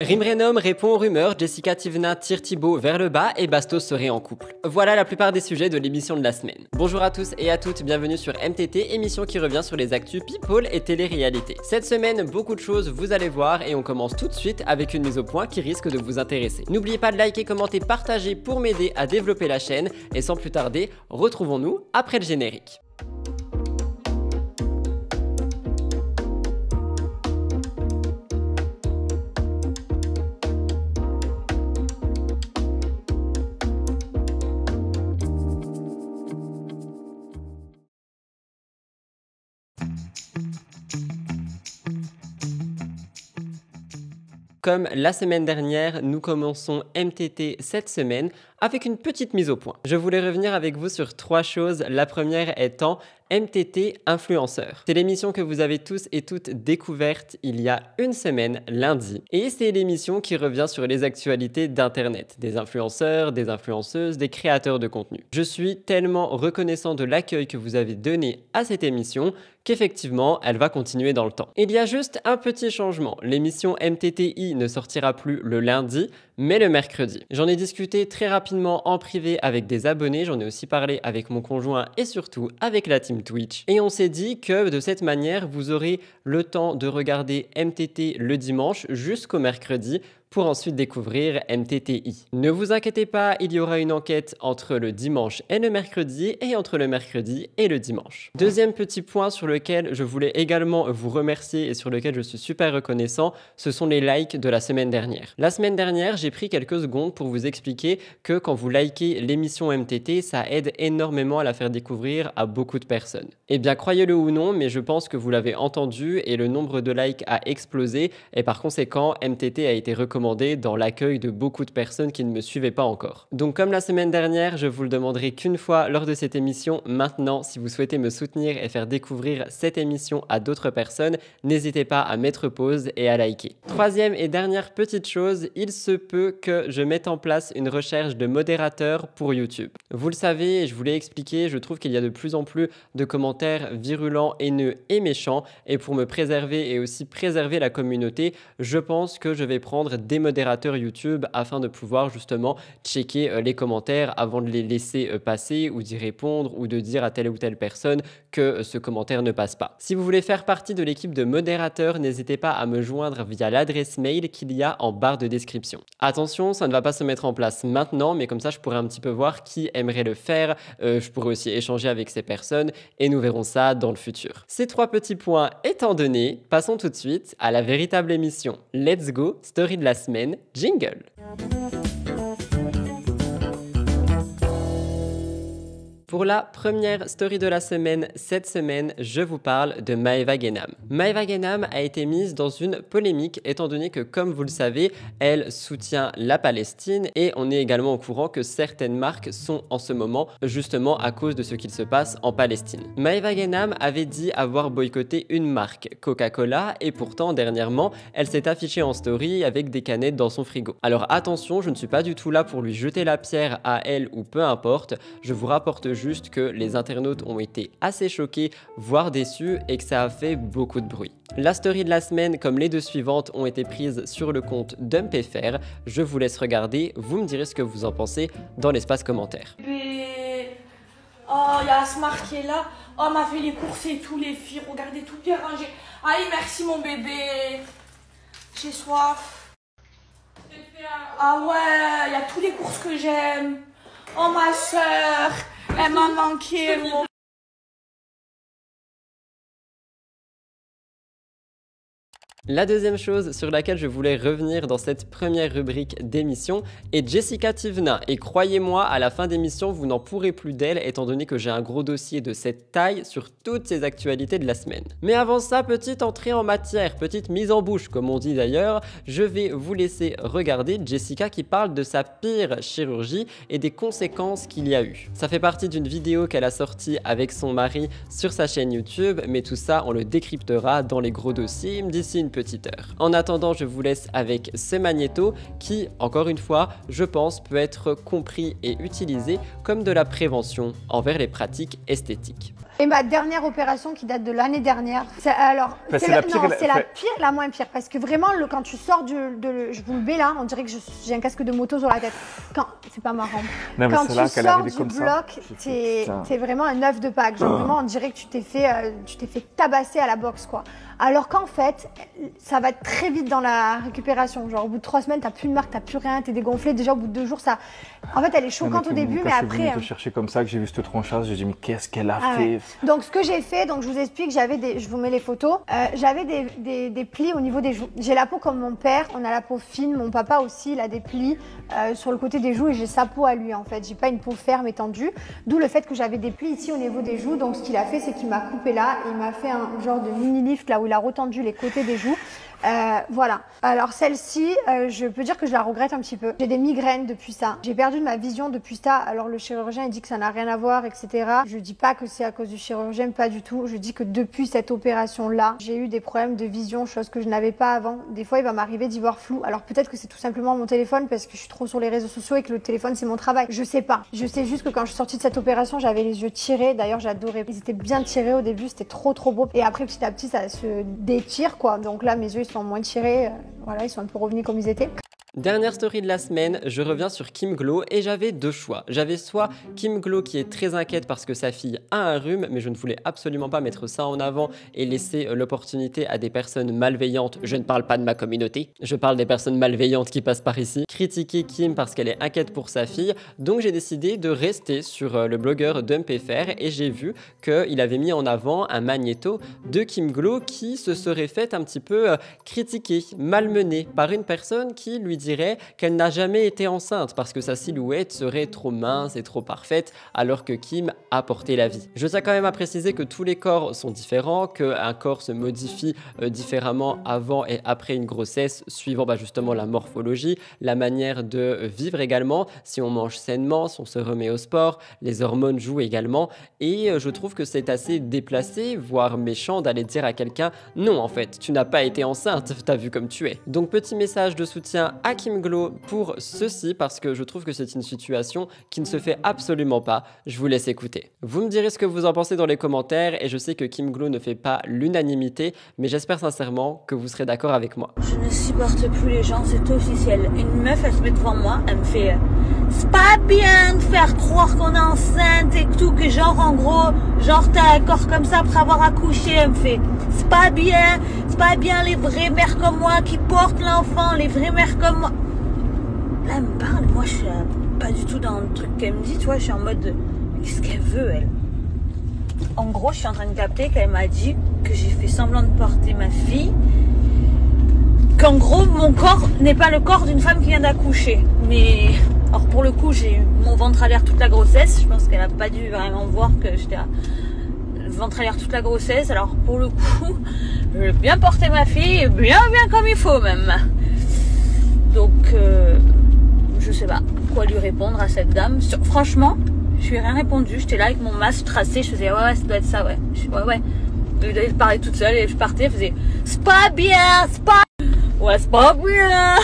Rimrenom répond aux rumeurs, Jessica Tivna tire Thibaut vers le bas et Bastos serait en couple. Voilà la plupart des sujets de l'émission de la semaine. Bonjour à tous et à toutes, bienvenue sur MTT, émission qui revient sur les actus people et télé-réalité. Cette semaine, beaucoup de choses, vous allez voir, et on commence tout de suite avec une mise au point qui risque de vous intéresser. N'oubliez pas de liker, commenter, partager pour m'aider à développer la chaîne, et sans plus tarder, retrouvons-nous après le générique. Comme la semaine dernière, nous commençons MTT cette semaine avec une petite mise au point. Je voulais revenir avec vous sur 3 choses, la première étant MTT Influenceur. C'est l'émission que vous avez tous et toutes découverte il y a une semaine, lundi. Et c'est l'émission qui revient sur les actualités d'Internet, des influenceurs, des influenceuses, des créateurs de contenu. Je suis tellement reconnaissant de l'accueil que vous avez donné à cette émission qu'effectivement, elle va continuer dans le temps. Il y a juste un petit changement. L'émission MTTI ne sortira plus le lundi, mais le mercredi. J'en ai discuté très rapidement en privé avec des abonnés, j'en ai aussi parlé avec mon conjoint et surtout avec la team Twitch. Et on s'est dit que de cette manière, vous aurez le temps de regarder MTT le dimanche jusqu'au mercredi pour ensuite découvrir MTTI. Ne vous inquiétez pas, il y aura une enquête entre le dimanche et le mercredi et entre le mercredi et le dimanche. Deuxième petit point sur lequel je voulais également vous remercier et sur lequel je suis super reconnaissant, ce sont les likes de la semaine dernière. La semaine dernière, j'ai pris quelques secondes pour vous expliquer que quand vous likez l'émission MTT, ça aide énormément à la faire découvrir à beaucoup de personnes. Eh bien, croyez-le ou non, mais je pense que vous l'avez entendu et le nombre de likes a explosé et par conséquent, MTT a été recommandé dans l'accueil de beaucoup de personnes qui ne me suivaient pas encore. Donc comme la semaine dernière, je vous le demanderai qu'une fois lors de cette émission. Maintenant, si vous souhaitez me soutenir et faire découvrir cette émission à d'autres personnes, n'hésitez pas à mettre pause et à liker. Troisième et dernière petite chose, il se peut que je mette en place une recherche de modérateur pour YouTube. Vous le savez, et je vous l'ai expliqué, je trouve qu'il y a de plus en plus de commentaires virulents, haineux et méchants, et pour me préserver et aussi préserver la communauté, je pense que je vais prendre des modérateurs YouTube afin de pouvoir justement checker les commentaires avant de les laisser passer ou d'y répondre ou de dire à telle ou telle personne que ce commentaire ne passe pas. Si vous voulez faire partie de l'équipe de modérateurs, n'hésitez pas à me joindre via l'adresse mail qu'il y a en barre de description. Attention, ça ne va pas se mettre en place maintenant, mais comme ça je pourrais un petit peu voir qui aimerait le faire, je pourrais aussi échanger avec ces personnes et nous verrons ça dans le futur. Ces 3 petits points étant donnés, passons tout de suite à la véritable émission. Let's go, story de la semaine, jingle. Pour la première story de la semaine, cette semaine, je vous parle de Maeva Genam. Maeva Genam a été mise dans une polémique étant donné que, comme vous le savez, elle soutient la Palestine et on est également au courant que certaines marques sont en ce moment justement à cause de ce qu'il se passe en Palestine. Maeva Genam avait dit avoir boycotté une marque, Coca-Cola, et pourtant dernièrement, elle s'est affichée en story avec des canettes dans son frigo. Alors attention, je ne suis pas du tout là pour lui jeter la pierre à elle ou peu importe, je vous rapporte juste que les internautes ont été assez choqués, voire déçus, et que ça a fait beaucoup de bruit. La story de la semaine, comme les 2 suivantes, ont été prises sur le compte d'UmpFR. Je vous laisse regarder, vous me direz ce que vous en pensez dans l'espace commentaire. Oh, il y a Asmar qui est là. Oh, m'a fait les courses et tout, les filles. Regardez, tout bien rangé. Aïe, merci mon bébé. J'ai soif. Ah ouais, il y a tous les courses que j'aime. Oh, ma soeur. Elle m'a manqué, mon... La deuxième chose sur laquelle je voulais revenir dans cette première rubrique d'émission est Jessica Tivna. Et croyez-moi, à la fin d'émission, vous n'en pourrez plus d'elle étant donné que j'ai un gros dossier de cette taille sur toutes ces actualités de la semaine. Mais avant ça, petite entrée en matière, petite mise en bouche comme on dit d'ailleurs, je vais vous laisser regarder Jessica qui parle de sa pire chirurgie et des conséquences qu'il y a eu. Ça fait partie d'une vidéo qu'elle a sortie avec son mari sur sa chaîne YouTube, mais tout ça on le décryptera dans les gros dossiers d'ici une petite heure. En attendant, je vous laisse avec ce magnéto qui, encore une fois, je pense peut être compris et utilisé comme de la prévention envers les pratiques esthétiques. Et ma dernière opération qui date de l'année dernière, c'est la pire, la moins pire, parce que vraiment, quand tu sors je vous le mets là, on dirait que j'ai un casque de moto sur la tête. C'est pas marrant. Non, quand tu sors du bloc, t'es vraiment un œuf de Pâques. Genre vraiment, on dirait que tu t'es fait tabasser à la boxe, quoi. Alors qu'en fait, ça va très vite dans la récupération. Genre au bout de 3 semaines, t'as plus de marque, t'as plus rien, t'es dégonflé. Déjà au bout de 2 jours, ça. En fait, elle est choquante au début, mais après. Je suis venu te chercher comme ça, que j'ai vu cette tronchasse, j'ai dit mais qu'est-ce qu'elle a fait? Ouais. Donc ce que j'ai fait, je vous explique, je vous mets les photos. J'avais des plis au niveau des joues. J'ai la peau comme mon père, on a la peau fine. Mon papa aussi, il a des plis sur le côté des joues et j'ai sa peau à lui en fait. J'ai pas une peau ferme et tendue. D'où le fait que j'avais des plis ici au niveau des joues. Donc ce qu'il a fait, c'est qu'il m'a coupé là et il m'a fait un genre de mini lift là où il a retendu les côtés des joues. Voilà. Alors celle-ci, je peux dire que je la regrette un petit peu. J'ai des migraines depuis ça. J'ai perdu de ma vision depuis ça. Alors le chirurgien il dit que ça n'a rien à voir, etc. Je dis pas que c'est à cause du chirurgien, pas du tout. Je dis que depuis cette opération-là, j'ai eu des problèmes de vision, chose que je n'avais pas avant. Des fois, il va m'arriver d'y voir flou. Alors peut-être que c'est tout simplement mon téléphone parce que je suis trop sur les réseaux sociaux et que le téléphone c'est mon travail. Je sais pas. Je sais juste que quand je suis sortie de cette opération, j'avais les yeux tirés. D'ailleurs, j'adorais. Ils étaient bien tirés au début, c'était trop beau. Et après, petit à petit, ça se détire, quoi. Donc là, mes yeux ils sont moins tirés. Voilà, ils sont un peu revenus comme ils étaient. Dernière story de la semaine, je reviens sur Kim Glow et j'avais 2 choix. J'avais soit Kim Glow qui est très inquiète parce que sa fille a un rhume, mais je ne voulais absolument pas mettre ça en avant et laisser l'opportunité à des personnes malveillantes, je ne parle pas de ma communauté, je parle des personnes malveillantes qui passent par ici, critiquer Kim parce qu'elle est inquiète pour sa fille. Donc j'ai décidé de rester sur le blogueur DumpFR et j'ai vu qu'il avait mis en avant un magnéto de Kim Glow qui se serait fait un petit peu critiquer, malmener par une personne qui lui dirait qu'elle n'a jamais été enceinte parce que sa silhouette serait trop mince et trop parfaite alors que Kim a porté la vie. Je tiens quand même à préciser que tous les corps sont différents, qu'un corps se modifie différemment avant et après une grossesse suivant justement la morphologie, la manière de vivre également, si on mange sainement, si on se remet au sport, les hormones jouent également et je trouve que c'est assez déplacé, voire méchant d'aller dire à quelqu'un non en fait, tu n'as pas été enceinte, t'as vu comme tu es. Donc petit message de soutien à Kim Glow pour ceci parce que je trouve que c'est une situation qui ne se fait absolument pas. Je vous laisse écouter. Vous me direz ce que vous en pensez dans les commentaires et je sais que Kim Glow ne fait pas l'unanimité, mais j'espère sincèrement que vous serez d'accord avec moi. Je ne supporte plus les gens, c'est officiel. Une meuf, elle se met devant moi, elle me fait c'est pas bien de faire croire qu'on est enceinte et tout, que genre en gros, genre t'as un corps comme ça après avoir accouché, elle me fait c'est pas bien les vraies mères comme moi qui portent l'enfant, les vraies mères comme moi. Là elle me parle, moi je suis pas du tout dans le truc qu'elle me dit, tu vois, je suis en mode qu'est-ce qu'elle veut elle. En gros je suis en train de capter qu'elle m'a dit que j'ai fait semblant de porter ma fille, qu'en gros mon corps n'est pas le corps d'une femme qui vient d'accoucher, mais alors pour le coup j'ai eu mon ventre à l'air toute la grossesse, je pense qu'elle a pas dû vraiment voir que j'étais le ventre à l'air toute la grossesse, alors pour le coup j'ai bien porté ma fille, bien comme il faut même. Donc je sais pas quoi lui répondre à cette dame. Franchement je lui ai rien répondu, j'étais là avec mon masque tracé, je faisais ouais ça doit être ça, ouais. Ouais. Je parlais toute seule et je partais, je faisais c'est pas bien, c'est pas bien.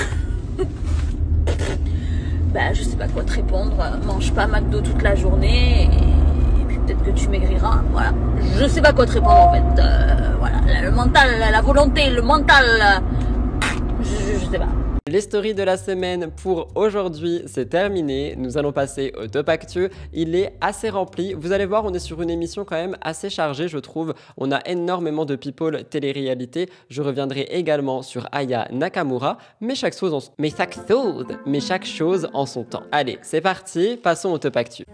Je sais pas quoi te répondre, mange pas McDo toute la journée et puis peut-être que tu maigriras, voilà. Je sais pas quoi te répondre en fait, voilà, le mental, la volonté, le mental, je sais pas. Les stories de la semaine pour aujourd'hui, c'est terminé. Nous allons passer au top actu. Il est assez rempli. Vous allez voir, on est sur une émission quand même assez chargée, je trouve. On a énormément de people télé-réalité. Je reviendrai également sur Aya Nakamura, mais chaque chose en son temps. Allez, c'est parti. Passons au top actu.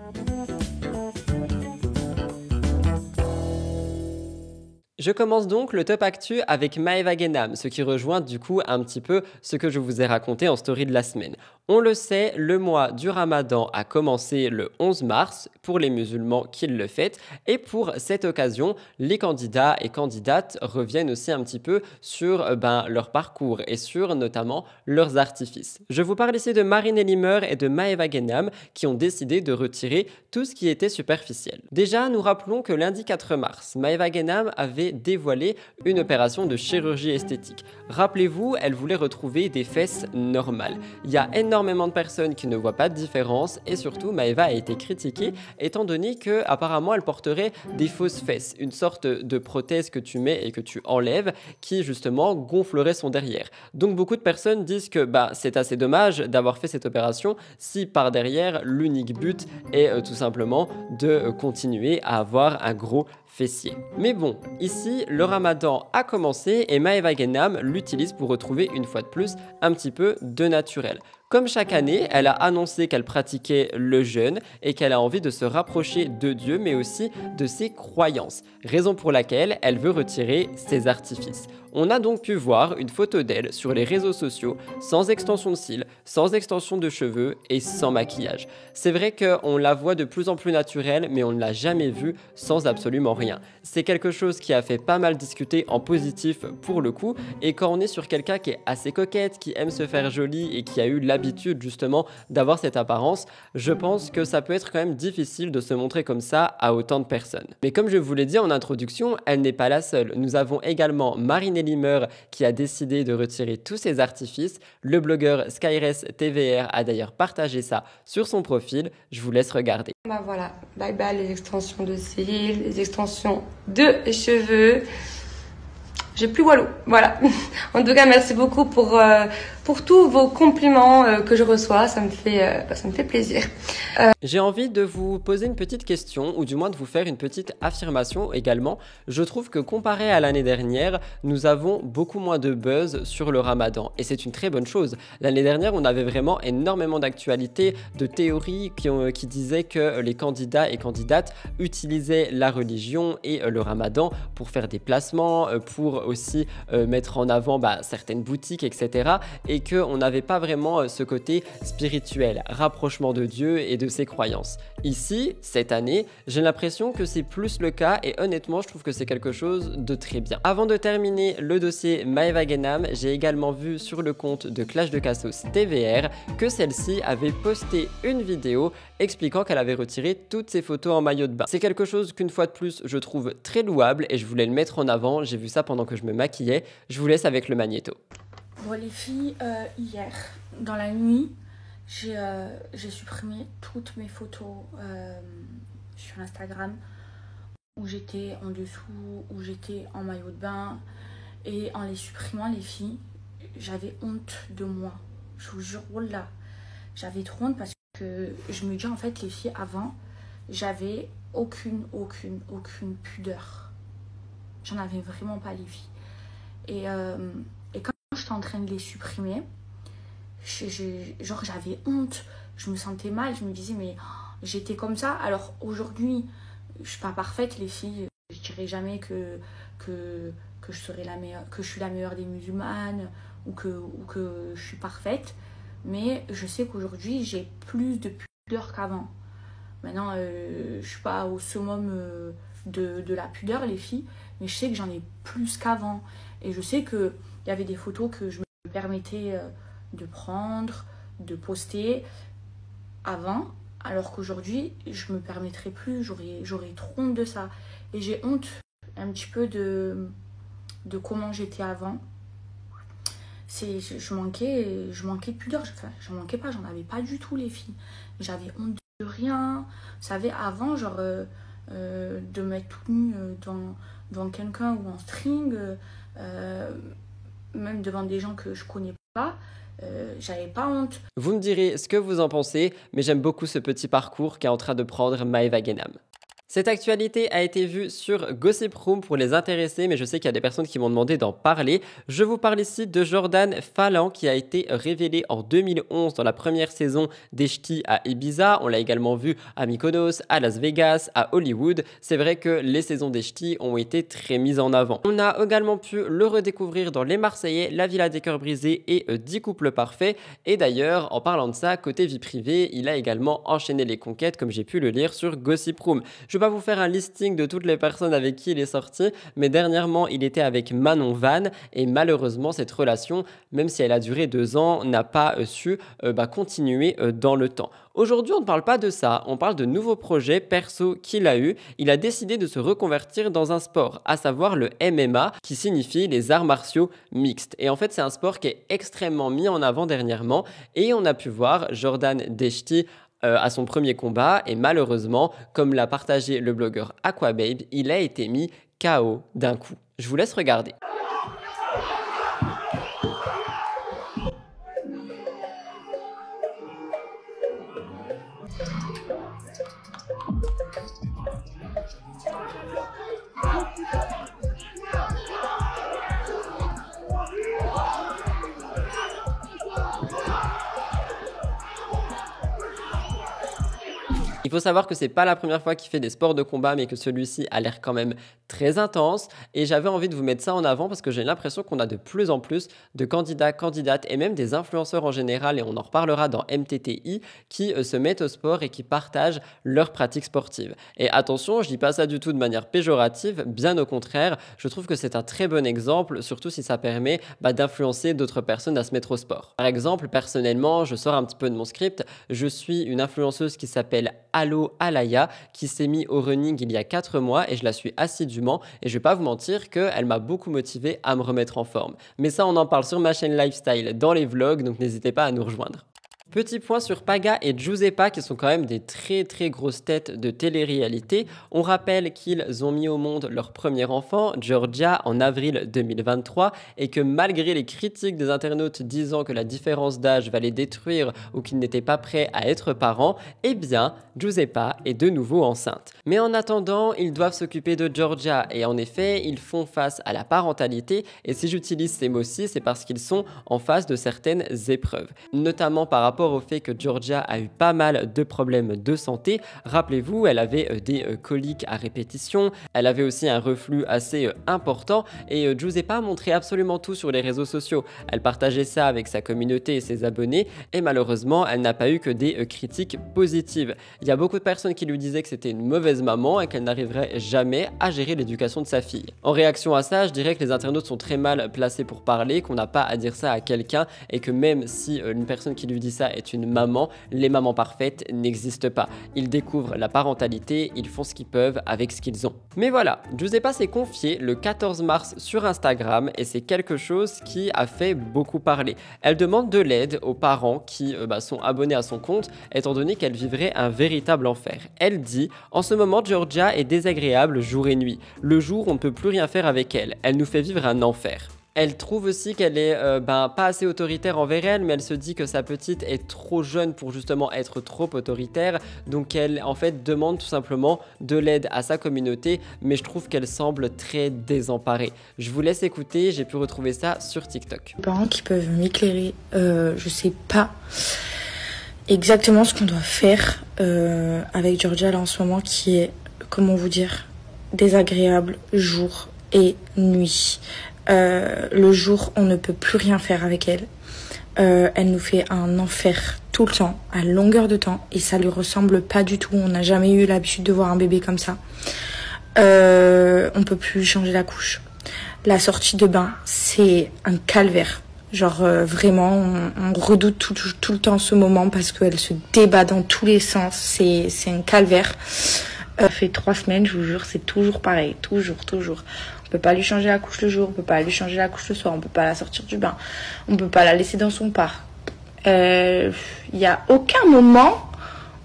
Je commence donc le top actu avec Maeva Genam, ce qui rejoint du coup un petit peu ce que je vous ai raconté en story de la semaine. On le sait, le mois du Ramadan a commencé le 11 mars pour les musulmans qui le fêtent et pour cette occasion, les candidats et candidates reviennent aussi un petit peu sur leur parcours et sur notamment leurs artifices. Je vous parle ici de Marine Elimer et de Maeva Genam qui ont décidé de retirer tout ce qui était superficiel. Déjà, nous rappelons que lundi 4 mars, Maeva Genam avait avait dévoilé une opération de chirurgie esthétique. Rappelez-vous, elle voulait retrouver des fesses normales. Il y a énormément de personnes qui ne voient pas de différence et surtout Maeva a été critiquée étant donné que apparemment elle porterait des fausses fesses, une sorte de prothèse que tu mets et que tu enlèves qui justement gonflerait son derrière. Donc beaucoup de personnes disent que c'est assez dommage d'avoir fait cette opération si par derrière l'unique but est tout simplement de continuer à avoir un gros fessier. Mais bon, ici, le ramadan a commencé et Maeva Genam l'utilise pour retrouver une fois de plus un petit peu de naturel. Comme chaque année, elle a annoncé qu'elle pratiquait le jeûne et qu'elle a envie de se rapprocher de Dieu, mais aussi de ses croyances, raison pour laquelle elle veut retirer ses artifices. On a donc pu voir une photo d'elle sur les réseaux sociaux, sans extension de cils, sans extension de cheveux et sans maquillage. C'est vrai qu'on la voit de plus en plus naturelle, mais on ne l'a jamais vue sans absolument rien. C'est quelque chose qui a fait pas mal discuter en positif pour le coup, et quand on est sur quelqu'un qui est assez coquette, qui aime se faire jolie et qui a eu l'habitude justement d'avoir cette apparence, je pense que ça peut être quand même difficile de se montrer comme ça à autant de personnes. Mais comme je vous l'ai dit en introduction, elle n'est pas la seule. Nous avons également Marinelli qui a décidé de retirer tous ses artifices. Le blogueur Skyress TVR a d'ailleurs partagé ça sur son profil. Je vous laisse regarder. Voilà, bye bye les extensions de cils, les extensions de cheveux. J'ai plus Walou, voilà. En tout cas, merci beaucoup pour tous vos compliments que je reçois, ça me fait plaisir. J'ai envie de vous poser une petite question, ou du moins de vous faire une petite affirmation également. Je trouve que comparé à l'année dernière, nous avons beaucoup moins de buzz sur le ramadan, et c'est une très bonne chose. L'année dernière, on avait vraiment énormément d'actualités, de théories qui disaient que les candidats et candidates utilisaient la religion et le ramadan pour faire des placements, pour aussi mettre en avant certaines boutiques, etc. Et qu'on n'avait pas vraiment ce côté spirituel, rapprochement de Dieu et de ses croyances. Ici, cette année, j'ai l'impression que c'est plus le cas et honnêtement, je trouve que c'est quelque chose de très bien. Avant de terminer le dossier Maeva Genam, j'ai également vu sur le compte de Clash de Cassos TVR que celle-ci avait posté une vidéo expliquant qu'elle avait retiré toutes ses photos en maillot de bain. C'est quelque chose qu'une fois de plus, je trouve très louable et je voulais le mettre en avant. J'ai vu ça pendant que je me maquillais. Je vous laisse avec le magnéto. Bon les filles, hier, dans la nuit, j'ai supprimé toutes mes photos sur Instagram où j'étais en dessous, où j'étais en maillot de bain. Et en les supprimant, les filles, j'avais honte de moi. Je vous jure, là, j'avais trop honte parce que je me dis en fait, les filles, avant, j'avais aucune pudeur. J'en avais vraiment pas, les filles. Et quand j'étais en train de les supprimer, j'avais honte, je me sentais mal, je me disais mais j'étais comme ça. Alors aujourd'hui, je suis pas parfaite, les filles, je dirais jamais que je serai la meilleure, que je suis la meilleure des musulmanes ou que je suis parfaite, mais je sais qu'aujourd'hui j'ai plus de pudeur qu'avant. Maintenant, je suis pas au summum de la pudeur, les filles, mais je sais que j'en ai plus qu'avant. Et je sais qu'il y avait des photos que je me permettais de prendre, de poster avant, alors qu'aujourd'hui, je me permettrais plus, j'aurais trop honte de ça. Et j'ai honte un petit peu de comment j'étais avant. Je manquais de pudeur, enfin, j'en manquais pas, j'en avais pas du tout, les filles. J'avais honte de rien. Vous savez, avant, genre, de mettre toute nue devant quelqu'un ou en string, même devant des gens que je connais pas, j'avais pas honte. Vous me direz ce que vous en pensez, mais j'aime beaucoup ce petit parcours qu'est en train de prendre Maeva Genam. Cette actualité a été vue sur Gossip Room pour les intéressés, mais je sais qu'il y a des personnes qui m'ont demandé d'en parler. Je vous parle ici de Jordan Fallan qui a été révélé en 2011 dans la première saison des Ch'tis à Ibiza. On l'a également vu à Mykonos, à Las Vegas, à Hollywood. C'est vrai que les saisons des Ch'tis ont été très mises en avant. On a également pu le redécouvrir dans Les Marseillais, La Villa des Cœurs Brisés et 10 couples parfaits. Et d'ailleurs, en parlant de ça, côté vie privée, il a également enchaîné les conquêtes comme j'ai pu le lire sur Gossip Room. Je peux pas vous faire un listing de toutes les personnes avec qui il est sorti, mais dernièrement, il était avec Manon Vanne et malheureusement, cette relation, même si elle a duré 2 ans, n'a pas su continuer dans le temps. Aujourd'hui, on ne parle pas de ça, on parle de nouveaux projets perso qu'il a eu. Il a décidé de se reconvertir dans un sport, à savoir le MMA, qui signifie les arts martiaux mixtes. Et en fait, c'est un sport qui est extrêmement mis en avant dernièrement et on a pu voir Jordan Deshti à son premier combat et malheureusement, comme l'a partagé le blogueur Aquababe, il a été mis KO d'un coup. Je vous laisse regarder. Il faut savoir que c'est pas la première fois qu'il fait des sports de combat, mais que celui-ci a l'air quand même très intense. Et j'avais envie de vous mettre ça en avant parce que j'ai l'impression qu'on a de plus en plus de candidats, candidates et même des influenceurs en général, et on en reparlera dans MTTI, qui se mettent au sport et qui partagent leurs pratiques sportives. Et attention, je dis pas ça du tout de manière péjorative, bien au contraire, je trouve que c'est un très bon exemple, surtout si ça permet d'influencer d'autres personnes à se mettre au sport. Par exemple, personnellement, je sors un petit peu de mon script, je suis une influenceuse qui s'appelle Allo Alaya qui s'est mis au running il y a 4 mois et je la suis assidûment et je vais pas vous mentir qu'elle m'a beaucoup motivé à me remettre en forme. Mais ça, on en parle sur ma chaîne Lifestyle dans les vlogs, donc n'hésitez pas à nous rejoindre. Petit point sur Paga et Giuseppa qui sont quand même des très grosses têtes de télé-réalité. On rappelle qu'ils ont mis au monde leur premier enfant, Georgia, en avril 2023 et que malgré les critiques des internautes disant que la différence d'âge va les détruire ou qu'ils n'étaient pas prêts à être parents, eh bien, Giuseppa est de nouveau enceinte. Mais en attendant, ils doivent s'occuper de Georgia et en effet, ils font face à la parentalité et si j'utilise ces mots-ci, c'est parce qu'ils sont en face de certaines épreuves, notamment par rapport au fait que Georgia a eu pas mal de problèmes de santé. Rappelez-vous, elle avait des coliques à répétition, elle avait aussi un reflux assez important et Giuseppa montrait absolument tout sur les réseaux sociaux. Elle partageait ça avec sa communauté et ses abonnés et malheureusement, elle n'a pas eu que des critiques positives. Il y a beaucoup de personnes qui lui disaient que c'était une mauvaise maman et qu'elle n'arriverait jamais à gérer l'éducation de sa fille. En réaction à ça, je dirais que les internautes sont très mal placés pour parler, qu'on n'a pas à dire ça à quelqu'un et que même si une personne qui lui dit ça est une maman, les mamans parfaites n'existent pas. Ils découvrent la parentalité, ils font ce qu'ils peuvent avec ce qu'ils ont. Mais voilà, Giuseppa s'est confiée le 14 mars sur Instagram et c'est quelque chose qui a fait beaucoup parler. Elle demande de l'aide aux parents qui sont abonnés à son compte étant donné qu'elle vivrait un véritable enfer. Elle dit « En ce moment, Georgia est désagréable jour et nuit. Le jour, on ne peut plus rien faire avec elle. Elle nous fait vivre un enfer. » Elle trouve aussi qu'elle est pas assez autoritaire envers elle, mais elle se dit que sa petite est trop jeune pour justement être trop autoritaire. Donc elle, en fait, demande tout simplement de l'aide à sa communauté, mais je trouve qu'elle semble très désemparée. Je vous laisse écouter, j'ai pu retrouver ça sur TikTok. Les parents qui peuvent m'éclairer, je sais pas exactement ce qu'on doit faire avec Georgia là en ce moment, qui est, comment vous dire, désagréable jour et nuit. Le jour, on ne peut plus rien faire avec elle. Elle nous fait un enfer tout le temps, à longueur de temps, et ça lui ressemble pas du tout. On n'a jamais eu l'habitude de voir un bébé comme ça. On peut plus changer la couche. La sortie de bain, c'est un calvaire. Genre vraiment, on redoute tout le temps ce moment parce qu'elle se débat dans tous les sens. C'est un calvaire. Ça fait 3 semaines, je vous jure, c'est toujours pareil, toujours. On peut pas lui changer la couche le jour, on peut pas lui changer la couche le soir, on peut pas la sortir du bain, on peut pas la laisser dans son parc. Il y a aucun moment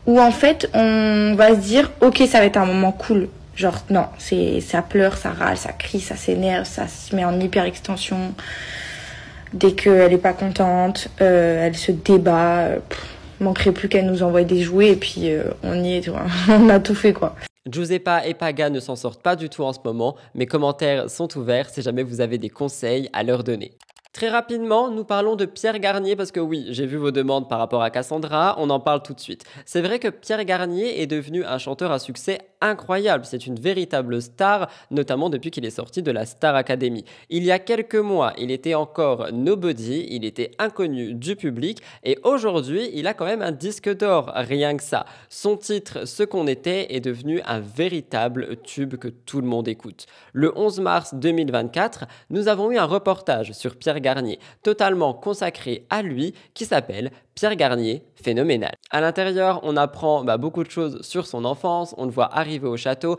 où en fait on va se dire ok, ça va être un moment cool. Genre non, ça pleure, ça râle, ça crie, ça s'énerve, ça se met en hyper extension. Dès qu'elle est pas contente, elle se débat. Manquerait plus qu'elle nous envoie des jouets et puis on y est, on a tout fait quoi. Giuseppa et Paga ne s'en sortent pas du tout en ce moment. Mes commentaires sont ouverts si jamais vous avez des conseils à leur donner. Très rapidement, nous parlons de Pierre Garnier parce que oui, j'ai vu vos demandes par rapport à Cassandra, on en parle tout de suite. C'est vrai que Pierre Garnier est devenu un chanteur à succès incroyable, c'est une véritable star, notamment depuis qu'il est sorti de la Star Academy. Il y a quelques mois, il était encore nobody, il était inconnu du public et aujourd'hui, il a quand même un disque d'or, rien que ça. Son titre, Ce qu'on était, est devenu un véritable tube que tout le monde écoute. Le 11 mars 2024, nous avons eu un reportage sur Pierre Garnier, totalement consacré à lui, qui s'appelle Pierre Garnier, phénoménal. À l'intérieur, on apprend beaucoup de choses sur son enfance, on le voit arriver au château,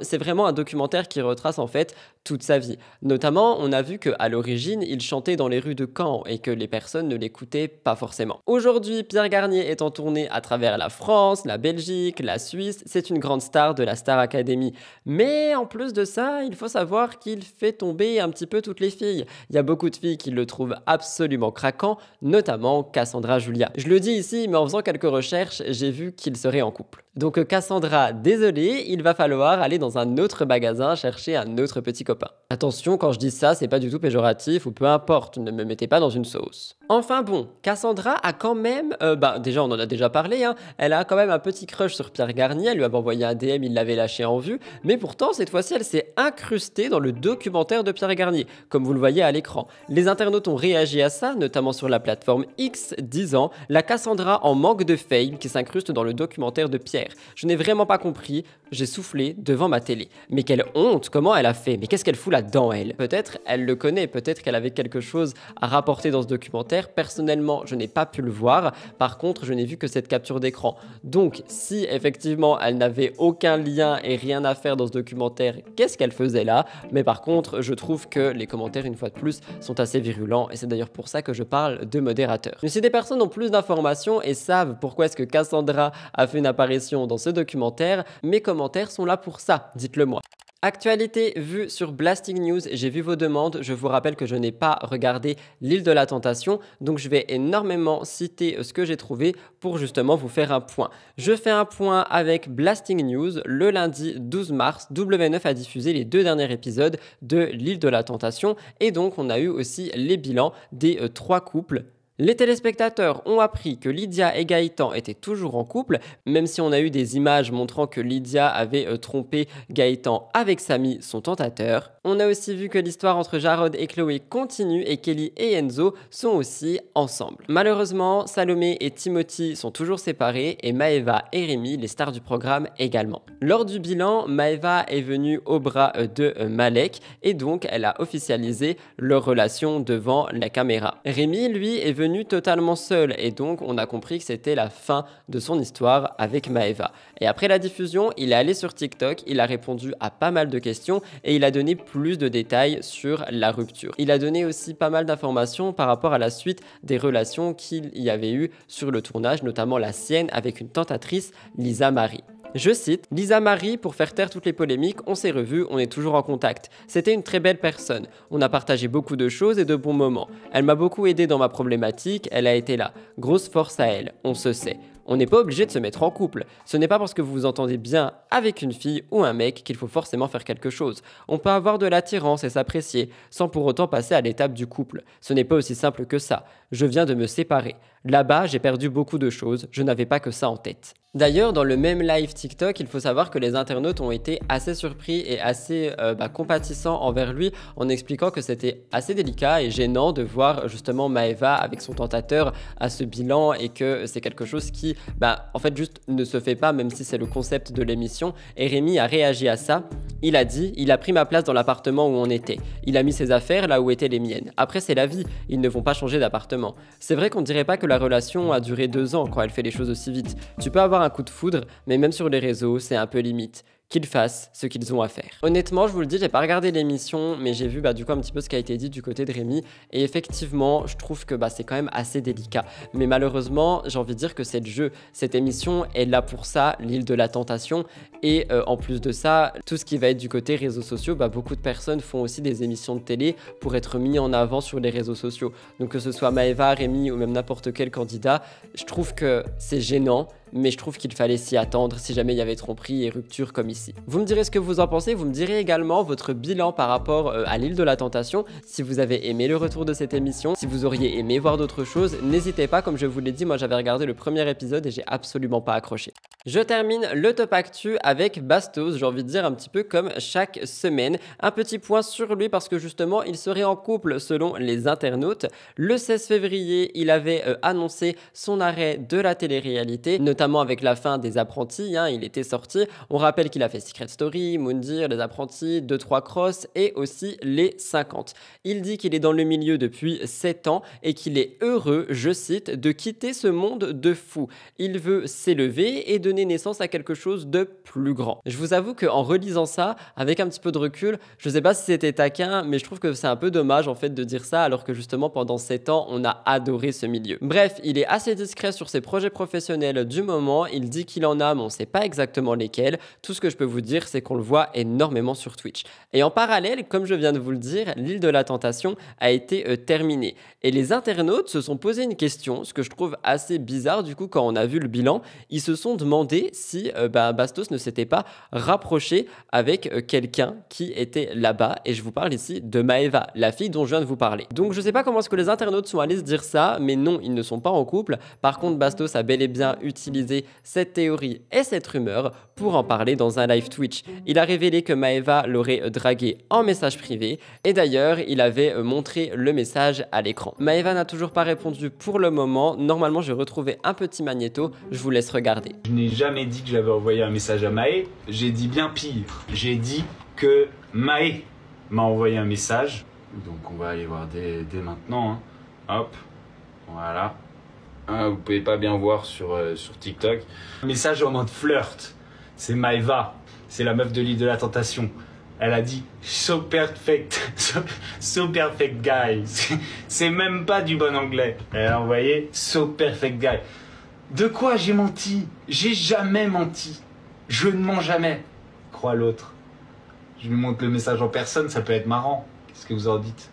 c'est vraiment un documentaire qui retrace en fait toute sa vie. Notamment, on a vu qu'à l'origine, il chantait dans les rues de Caen et que les personnes ne l'écoutaient pas forcément. Aujourd'hui, Pierre Garnier est en tournée à travers la France, la Belgique, la Suisse, c'est une grande star de la Star Academy. Mais en plus de ça, il faut savoir qu'il fait tomber un petit peu toutes les filles. Il y a beaucoup de filles qui le trouvent absolument craquant, notamment Cassandra Julia. Je le dis ici, mais en faisant quelques recherches, j'ai vu qu'il serait en couple. Donc Cassandra, désolé, il va falloir aller dans un autre magasin chercher un autre petit copain. Attention, quand je dis ça, c'est pas du tout péjoratif ou peu importe, ne me mettez pas dans une sauce. Enfin bon, Cassandra a quand même, déjà on en a déjà parlé, elle a quand même un petit crush sur Pierre Garnier, elle lui avait envoyé un DM, il l'avait lâché en vue, mais pourtant cette fois-ci elle s'est incrustée dans le documentaire de Pierre Garnier, comme vous le voyez à l'écran. Les internautes ont réagi à ça, notamment sur la plateforme X, disant « La Cassandra en manque de fame qui s'incruste dans le documentaire de Pierre. Je n'ai vraiment pas compris, j'ai soufflé devant ma télé. Mais quelle honte, comment elle a fait? Mais qu'est-ce qu'elle fout là-dedans elle? Peut-être elle le connaît, peut-être qu'elle avait quelque chose à rapporter dans ce documentaire. Personnellement, je n'ai pas pu le voir. Par contre, je n'ai vu que cette capture d'écran. Donc, si effectivement elle n'avait aucun lien et rien à faire dans ce documentaire, qu'est-ce qu'elle faisait là? Mais par contre, je trouve que les commentaires, une fois de plus, sont assez virulents et c'est d'ailleurs pour ça que je parle de modérateur. Mais si des personnes ont plus d'informations et savent pourquoi est-ce que Cassandra a fait une apparition dans ce documentaire, mes commentaires sont là pour ça, dites-le moi. Actualité vue sur Blasting News, j'ai vu vos demandes, je vous rappelle que je n'ai pas regardé l'île de la tentation, donc je vais énormément citer ce que j'ai trouvé pour justement vous faire un point. Je fais un point avec Blasting News, le lundi 12 mars, W9 a diffusé les 2 derniers épisodes de l'île de la tentation et donc on a eu aussi les bilans des 3 couples. Les téléspectateurs ont appris que Lydia et Gaëtan étaient toujours en couple, même si on a eu des images montrant que Lydia avait trompé Gaëtan avec Samy, son tentateur. On a aussi vu que l'histoire entre Jarod et Chloé continue et Kelly et Enzo sont aussi ensemble. Malheureusement, Salomé et Timothy sont toujours séparés et Maëva et Rémi, les stars du programme, également. Lors du bilan, Maëva est venue au bras de Malek et donc elle a officialisé leur relation devant la caméra. Rémi, lui, est venu totalement seul et donc on a compris que c'était la fin de son histoire avec Maëva. Et après la diffusion, il est allé sur TikTok, il a répondu à pas mal de questions et il a donné plus de détails sur la rupture. Il a donné aussi pas mal d'informations par rapport à la suite des relations qu'il y avait eu sur le tournage, notamment la sienne avec une tentatrice, Lisa Marie. Je cite, « Lisa Marie, pour faire taire toutes les polémiques, on s'est revus, on est toujours en contact. C'était une très belle personne. On a partagé beaucoup de choses et de bons moments. Elle m'a beaucoup aidé dans ma problématique, elle a été là. Grosse force à elle, on se sait. On n'est pas obligé de se mettre en couple. Ce n'est pas parce que vous vous entendez bien avec une fille ou un mec qu'il faut forcément faire quelque chose. On peut avoir de l'attirance et s'apprécier, sans pour autant passer à l'étape du couple. Ce n'est pas aussi simple que ça. Je viens de me séparer. Là-bas, j'ai perdu beaucoup de choses, je n'avais pas que ça en tête. » D'ailleurs, dans le même live TikTok, il faut savoir que les internautes ont été assez surpris et assez compatissants envers lui en expliquant que c'était assez délicat et gênant de voir justement Maëva avec son tentateur à ce bilan et que c'est quelque chose qui, en fait, juste ne se fait pas même si c'est le concept de l'émission. Et Rémi a réagi à ça. Il a dit « Il a pris ma place dans l'appartement où on était. Il a mis ses affaires là où étaient les miennes. Après, c'est la vie. Ils ne vont pas changer d'appartement. » C'est vrai qu'on dirait pas que la relation a duré 2 ans quand elle fait les choses aussi vite. Tu peux avoir un coup de foudre, mais même sur les réseaux, c'est un peu limite. Qu'ils fassent ce qu'ils ont à faire. Honnêtement, je vous le dis, j'ai pas regardé l'émission, mais j'ai vu du coup un petit peu ce qui a été dit du côté de Rémi, et effectivement, je trouve que c'est quand même assez délicat. Mais malheureusement, j'ai envie de dire que c'est le jeu. Cette émission est là pour ça, l'île de la tentation, et en plus de ça, tout ce qui va être du côté réseaux sociaux, beaucoup de personnes font aussi des émissions de télé pour être mis en avant sur les réseaux sociaux. Donc que ce soit Maëva, Rémi ou même n'importe quel candidat, je trouve que c'est gênant, mais je trouve qu'il fallait s'y attendre si jamais il y avait tromperie et rupture comme ici. Vous me direz ce que vous en pensez, vous me direz également votre bilan par rapport à l'île de la tentation, si vous avez aimé le retour de cette émission, si vous auriez aimé voir d'autres choses, n'hésitez pas, comme je vous l'ai dit, moi j'avais regardé le premier épisode et j'ai absolument pas accroché. Je termine le top actu avec Bastos, j'ai envie de dire un petit peu comme chaque semaine. Un petit point sur lui parce que justement, il serait en couple selon les internautes. Le 16 février, il avait annoncé son arrêt de la télé-réalité, notamment avec la fin des Apprentis, il était sorti. On rappelle qu'il a fait Secret Story, Moundir, les Apprentis, 2-3 Cross et aussi les 50. Il dit qu'il est dans le milieu depuis 7 ans et qu'il est heureux, je cite, de quitter ce monde de fou. Il veut s'élever et donner naissance à quelque chose de plus grand. Je vous avoue qu'en relisant ça, avec un petit peu de recul, je sais pas si c'était taquin, mais je trouve que c'est un peu dommage en fait de dire ça alors que justement pendant 7 ans, on a adoré ce milieu. Bref, il est assez discret sur ses projets professionnels du moment, il dit qu'il en a, mais on sait pas exactement lesquels. Tout ce que je peux vous dire, c'est qu'on le voit énormément sur Twitch. Et en parallèle, comme je viens de vous le dire, l'île de la Tentation a été terminée. Et les internautes se sont posé une question, ce que je trouve assez bizarre du coup quand on a vu le bilan, ils se sont demandé si Bastos ne s'était pas rapproché avec quelqu'un qui était là-bas. Et je vous parle ici de Maeva, la fille dont je viens de vous parler. Donc je sais pas comment est-ce que les internautes sont allés se dire ça, mais non, ils ne sont pas en couple. Par contre, Bastos a bel et bien utilisé cette théorie et cette rumeur pour en parler dans un live Twitch. Il a révélé que Maeva l'aurait dragué en message privé et d'ailleurs, il avait montré le message à l'écran. Maeva n'a toujours pas répondu pour le moment. Normalement, j'ai retrouvé un petit magnéto. Je vous laisse regarder. Je n'ai jamais dit que j'avais envoyé un message à Maë, j'ai dit bien pire. J'ai dit que Maë m'a envoyé un message. Donc on va aller voir dès maintenant. Hop, voilà. Vous pouvez pas bien voir sur TikTok. Un message en mode flirt. C'est Maeva, c'est la meuf de l'île de la Tentation. Elle a dit so perfect, so perfect guy. C'est même pas du bon anglais. Elle a envoyé so perfect guy. De quoi j'ai menti? J'ai jamais menti. Je ne mens jamais. Crois l'autre. Je lui montre le message en personne, ça peut être marrant. Qu'est-ce que vous en dites?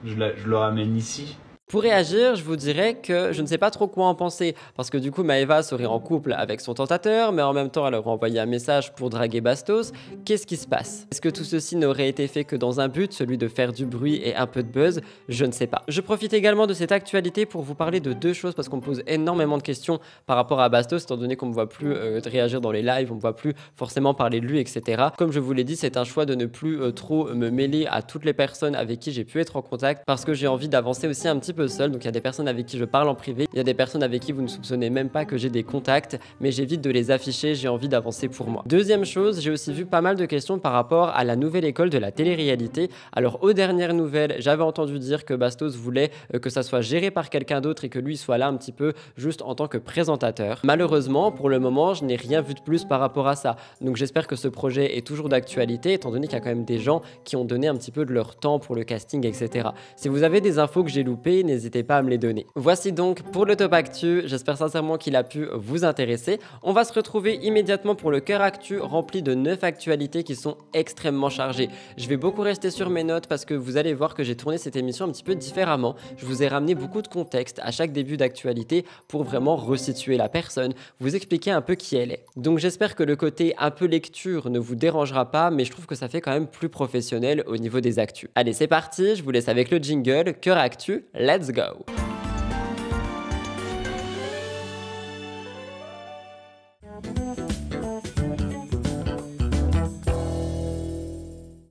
Je le ramène ici. Pour réagir, je vous dirais que je ne sais pas trop quoi en penser, parce que du coup Maeva serait en couple avec son tentateur, mais en même temps elle aurait envoyé un message pour draguer Bastos. Qu'est-ce qui se passe? Est-ce que tout ceci n'aurait été fait que dans un but, celui de faire du bruit et un peu de buzz? Je ne sais pas. Je profite également de cette actualité pour vous parler de deux choses, parce qu'on me pose énormément de questions par rapport à Bastos, étant donné qu'on ne me voit plus réagir dans les lives, on ne me voit plus forcément parler de lui, etc. Comme je vous l'ai dit, c'est un choix de ne plus trop me mêler à toutes les personnes avec qui j'ai pu être en contact, parce que j'ai envie d'avancer aussi un petit peu seul. Donc il y a des personnes avec qui je parle en privé, il y a des personnes avec qui vous ne soupçonnez même pas que j'ai des contacts, mais j'évite de les afficher, j'ai envie d'avancer pour moi. Deuxième chose, j'ai aussi vu pas mal de questions par rapport à la nouvelle école de la télé-réalité. Alors aux dernières nouvelles, j'avais entendu dire que Bastos voulait que ça soit géré par quelqu'un d'autre et que lui soit là un petit peu juste en tant que présentateur. Malheureusement, pour le moment, je n'ai rien vu de plus par rapport à ça. Donc j'espère que ce projet est toujours d'actualité, étant donné qu'il y a quand même des gens qui ont donné un petit peu de leur temps pour le casting, etc. Si vous avez des infos que j'ai loupées, n'hésitez pas à me les donner. Voici donc pour le top actu, j'espère sincèrement qu'il a pu vous intéresser. On va se retrouver immédiatement pour le cœur actu rempli de 9 actualités qui sont extrêmement chargées. Je vais beaucoup rester sur mes notes parce que vous allez voir que j'ai tourné cette émission un petit peu différemment. Je vous ai ramené beaucoup de contexte à chaque début d'actualité pour vraiment resituer la personne, vous expliquer un peu qui elle est. Donc j'espère que le côté un peu lecture ne vous dérangera pas, mais je trouve que ça fait quand même plus professionnel au niveau des actus. Allez, c'est parti, je vous laisse avec le jingle, cœur actu, let's go!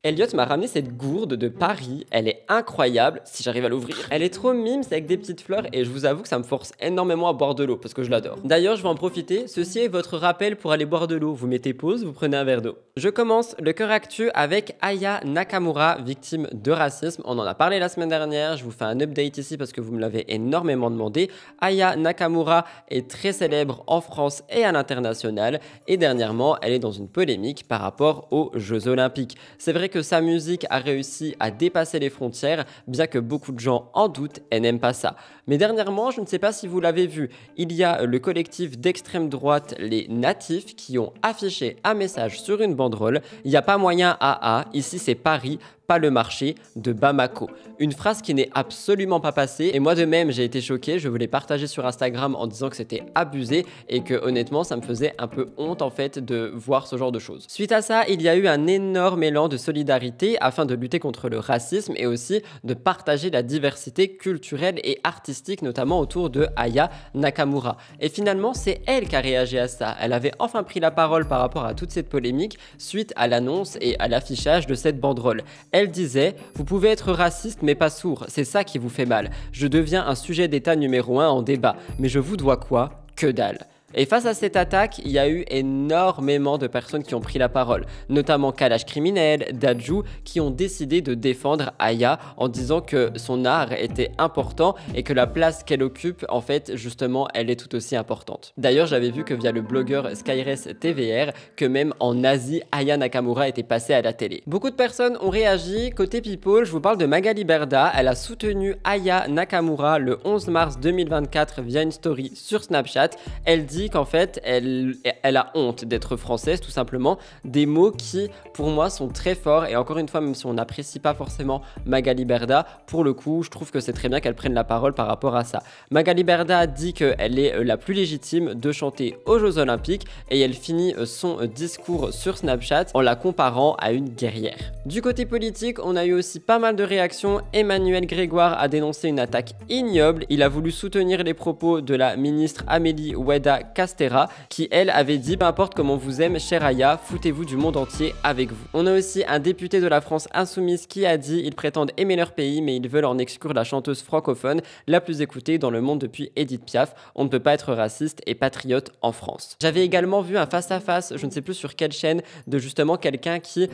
Elliot m'a ramené cette gourde de Paris, elle est incroyable, si j'arrive à l'ouvrir. Elle est trop mime, c'est avec des petites fleurs et je vous avoue que ça me force énormément à boire de l'eau parce que je l'adore. D'ailleurs, je vais en profiter, ceci est votre rappel pour aller boire de l'eau. Vous mettez pause, vous prenez un verre d'eau. Je commence le cœur actu avec Aya Nakamura, victime de racisme. On en a parlé la semaine dernière, je vous fais un update ici parce que vous me l'avez énormément demandé. Aya Nakamura est très célèbre en France et à l'international et dernièrement, elle est dans une polémique par rapport aux Jeux Olympiques. C'est vrai que sa musique a réussi à dépasser les frontières, bien que beaucoup de gens en doutent et n'aiment pas ça. Mais dernièrement, je ne sais pas si vous l'avez vu, il y a le collectif d'extrême droite, les Natifs, qui ont affiché un message sur une banderole. Il n'y a pas moyen AA, ici c'est Paris, pas le marché de Bamako. Une phrase qui n'est absolument pas passée et moi de même j'ai été choqué, je voulais partager sur Instagram en disant que c'était abusé et que honnêtement ça me faisait un peu honte en fait de voir ce genre de choses. Suite à ça, il y a eu un énorme élan de solidarité afin de lutter contre le racisme et aussi de partager la diversité culturelle et artistique, notamment autour de Aya Nakamura. Et finalement, c'est elle qui a réagi à ça. Elle avait enfin pris la parole par rapport à toute cette polémique suite à l'annonce et à l'affichage de cette banderole. Elle disait « Vous pouvez être raciste mais pas sourd, c'est ça qui vous fait mal. Je deviens un sujet d'état numéro 1 en débat, mais je vous dois quoi? Que dalle !» Et face à cette attaque, il y a eu énormément de personnes qui ont pris la parole, notamment Kalash Criminel, Dadju, qui ont décidé de défendre Aya en disant que son art était important et que la place qu'elle occupe, en fait, justement, elle est tout aussi importante. D'ailleurs, j'avais vu que via le blogueur Skyres TVR, que même en Asie, Aya Nakamura était passée à la télé. Beaucoup de personnes ont réagi. Côté People, je vous parle de Magali Berda. Elle a soutenu Aya Nakamura le 11 mars 2024 via une story sur Snapchat. Elle dit qu'en fait, elle a honte d'être française, tout simplement. Des mots qui, pour moi, sont très forts. Et encore une fois, même si on n'apprécie pas forcément Magali Berda, pour le coup, je trouve que c'est très bien qu'elle prenne la parole par rapport à ça. Magali Berda dit qu'elle est la plus légitime de chanter aux Jeux Olympiques et elle finit son discours sur Snapchat en la comparant à une guerrière. Du côté politique, on a eu aussi pas mal de réactions. Emmanuel Grégoire a dénoncé une attaque ignoble. Il a voulu soutenir les propos de la ministre Amélie Oueda Castera, qui elle avait dit « Peu importe comment on vous aime, chère Aya, foutez-vous du monde entier avec vous ». On a aussi un député de la France insoumise qui a dit « Ils prétendent aimer leur pays, mais ils veulent en exclure la chanteuse francophone la plus écoutée dans le monde depuis Edith Piaf. On ne peut pas être raciste et patriote en France ». J'avais également vu un face-à-face, je ne sais plus sur quelle chaîne, de justement quelqu'un qui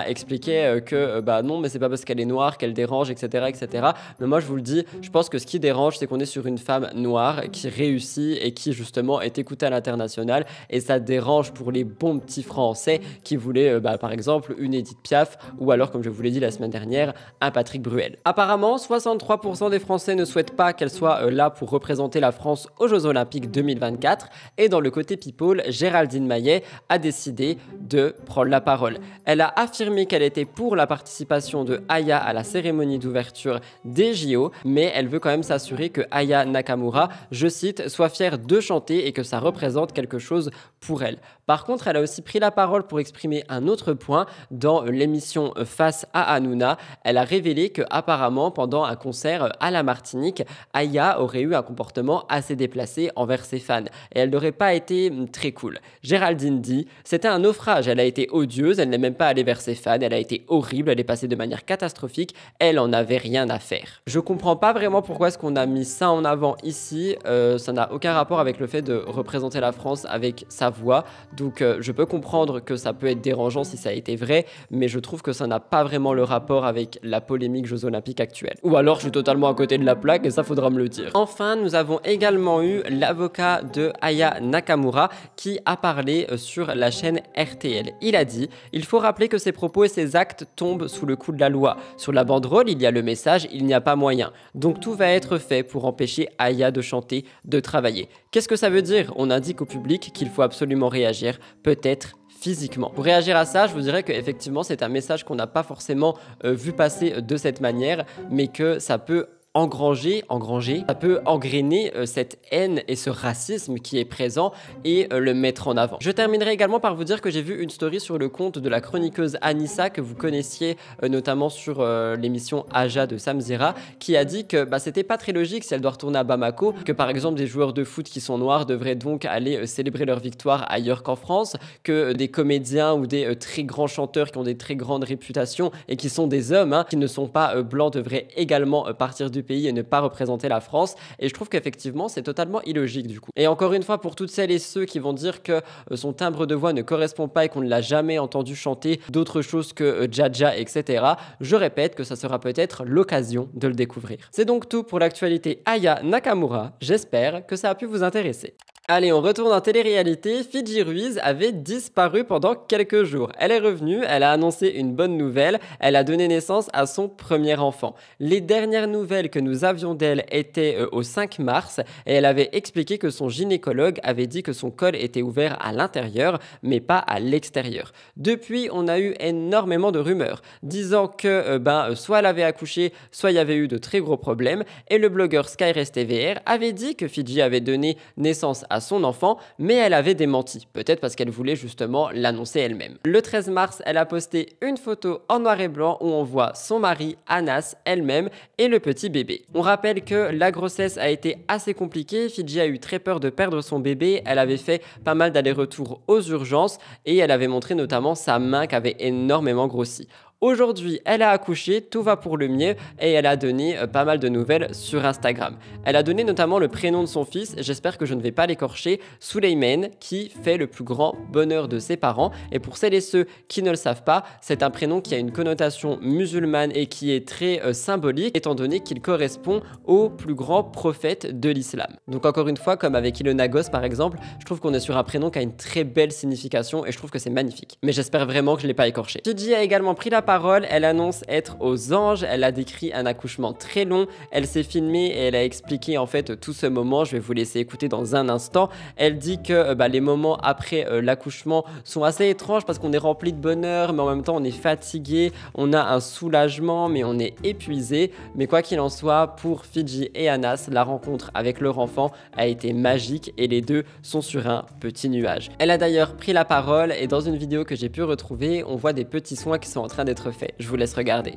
expliquait que non, mais c'est pas parce qu'elle est noire qu'elle dérange, etc., etc. Mais moi, je vous le dis, je pense que ce qui dérange, c'est qu'on est sur une femme noire qui réussit et qui justement est écoutée à l'international, et ça dérange pour les bons petits Français qui voulaient par exemple une Edith Piaf ou alors, comme je vous l'ai dit la semaine dernière, un Patrick Bruel. Apparemment, 63% des Français ne souhaitent pas qu'elle soit là pour représenter la France aux Jeux Olympiques 2024, et dans le côté people, Géraldine Maillet a décidé de prendre la parole. Elle a affirmé qu'elle était pour la participation de Aya à la cérémonie d'ouverture des JO, mais elle veut quand même s'assurer que Aya Nakamura, je cite, soit fière de chanter et que ça représente quelque chose pour elle. Par contre, elle a aussi pris la parole pour exprimer un autre point dans l'émission Face à Hanouna. Elle a révélé que apparemment pendant un concert à la Martinique, Aya aurait eu un comportement assez déplacé envers ses fans et elle n'aurait pas été très cool. Géraldine dit « C'était un naufrage, elle a été odieuse, elle n'est même pas allée vers ses fans, elle a été horrible, elle est passée de manière catastrophique, elle en avait rien à faire. » Je comprends pas vraiment pourquoi est-ce qu'on a mis ça en avant ici, ça n'a aucun rapport avec le fait de représenter la France avec sa voix, donc je peux comprendre que ça peut être dérangeant si ça a été vrai, mais je trouve que ça n'a pas vraiment le rapport avec la polémique Jeux Olympiques actuelle. Ou alors je suis totalement à côté de la plaque et ça faudra me le dire. Enfin, nous avons également eu l'avocat de Aya Nakamura qui a parlé sur la chaîne RTL. Il a dit « Il faut rappeler que ses propos et ses actes tombent sous le coup de la loi. Sur la banderole, il y a le message « Il n'y a pas moyen ». Donc tout va être fait pour empêcher Aya de chanter, de travailler. Qu'est-ce que ça veut dire? On indique au public qu'il faut absolument réagir, peut-être physiquement. Pour réagir à ça, je vous dirais qu'effectivement, c'est un message qu'on n'a pas forcément vu passer de cette manière, mais que ça peut ça peut engrainer cette haine et ce racisme qui est présent et le mettre en avant. Je terminerai également par vous dire que j'ai vu une story sur le compte de la chroniqueuse Anissa que vous connaissiez notamment sur l'émission Aja de Samzira, qui a dit que c'était pas très logique si elle doit retourner à Bamako, que par exemple des joueurs de foot qui sont noirs devraient donc aller célébrer leur victoire ailleurs qu'en France, que des comédiens ou des très grands chanteurs qui ont des très grandes réputations et qui sont des hommes qui ne sont pas blancs devraient également partir du pays et ne pas représenter la France, et je trouve qu'effectivement c'est totalement illogique du coup. Et encore une fois, pour toutes celles et ceux qui vont dire que son timbre de voix ne correspond pas et qu'on ne l'a jamais entendu chanter d'autres choses que Jaja, etc., je répète que ça sera peut-être l'occasion de le découvrir. C'est donc tout pour l'actualité Aya Nakamura, j'espère que ça a pu vous intéresser. Allez, on retourne en télé-réalité. Fidji Ruiz avait disparu pendant quelques jours. Elle est revenue, elle a annoncé une bonne nouvelle, elle a donné naissance à son premier enfant. Les dernières nouvelles que nous avions d'elle étaient au 5 mars et elle avait expliqué que son gynécologue avait dit que son col était ouvert à l'intérieur mais pas à l'extérieur. Depuis, on a eu énormément de rumeurs disant que soit elle avait accouché, soit il y avait eu de très gros problèmes et le blogueur Skyrest TVR avait dit que Fidji avait donné naissance à son enfant, mais elle avait démenti, peut-être parce qu'elle voulait justement l'annoncer elle-même. Le 13 mars, elle a posté une photo en noir et blanc où on voit son mari, Anas, elle-même et le petit bébé. On rappelle que la grossesse a été assez compliquée, Fidji a eu très peur de perdre son bébé, elle avait fait pas mal d'allers-retours aux urgences et elle avait montré notamment sa main qui avait énormément grossi. Aujourd'hui, elle a accouché, tout va pour le mieux et elle a donné pas mal de nouvelles sur Instagram. Elle a donné notamment le prénom de son fils, j'espère que je ne vais pas l'écorcher, Suleiman, qui fait le plus grand bonheur de ses parents. Et pour celles et ceux qui ne le savent pas, c'est un prénom qui a une connotation musulmane et qui est très symbolique, étant donné qu'il correspond au plus grand prophète de l'islam. Donc encore une fois, comme avec Ilonagos par exemple, je trouve qu'on est sur un prénom qui a une très belle signification et je trouve que c'est magnifique. Mais j'espère vraiment que je ne l'ai pas écorché. Fidji a également pris la parole, elle annonce être aux anges, elle a décrit un accouchement très long, elle s'est filmée et elle a expliqué en fait tout ce moment, je vais vous laisser écouter dans un instant. Elle dit que les moments après l'accouchement sont assez étranges parce qu'on est rempli de bonheur mais en même temps on est fatigué, on a un soulagement mais on est épuisé. Mais quoi qu'il en soit, pour Fidji et Anas, la rencontre avec leur enfant a été magique et les deux sont sur un petit nuage. Elle a d'ailleurs pris la parole et dans une vidéo que j'ai pu retrouver, on voit des petits soins qui sont en train d'être faits. Je vous laisse regarder.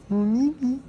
Mon Mimi.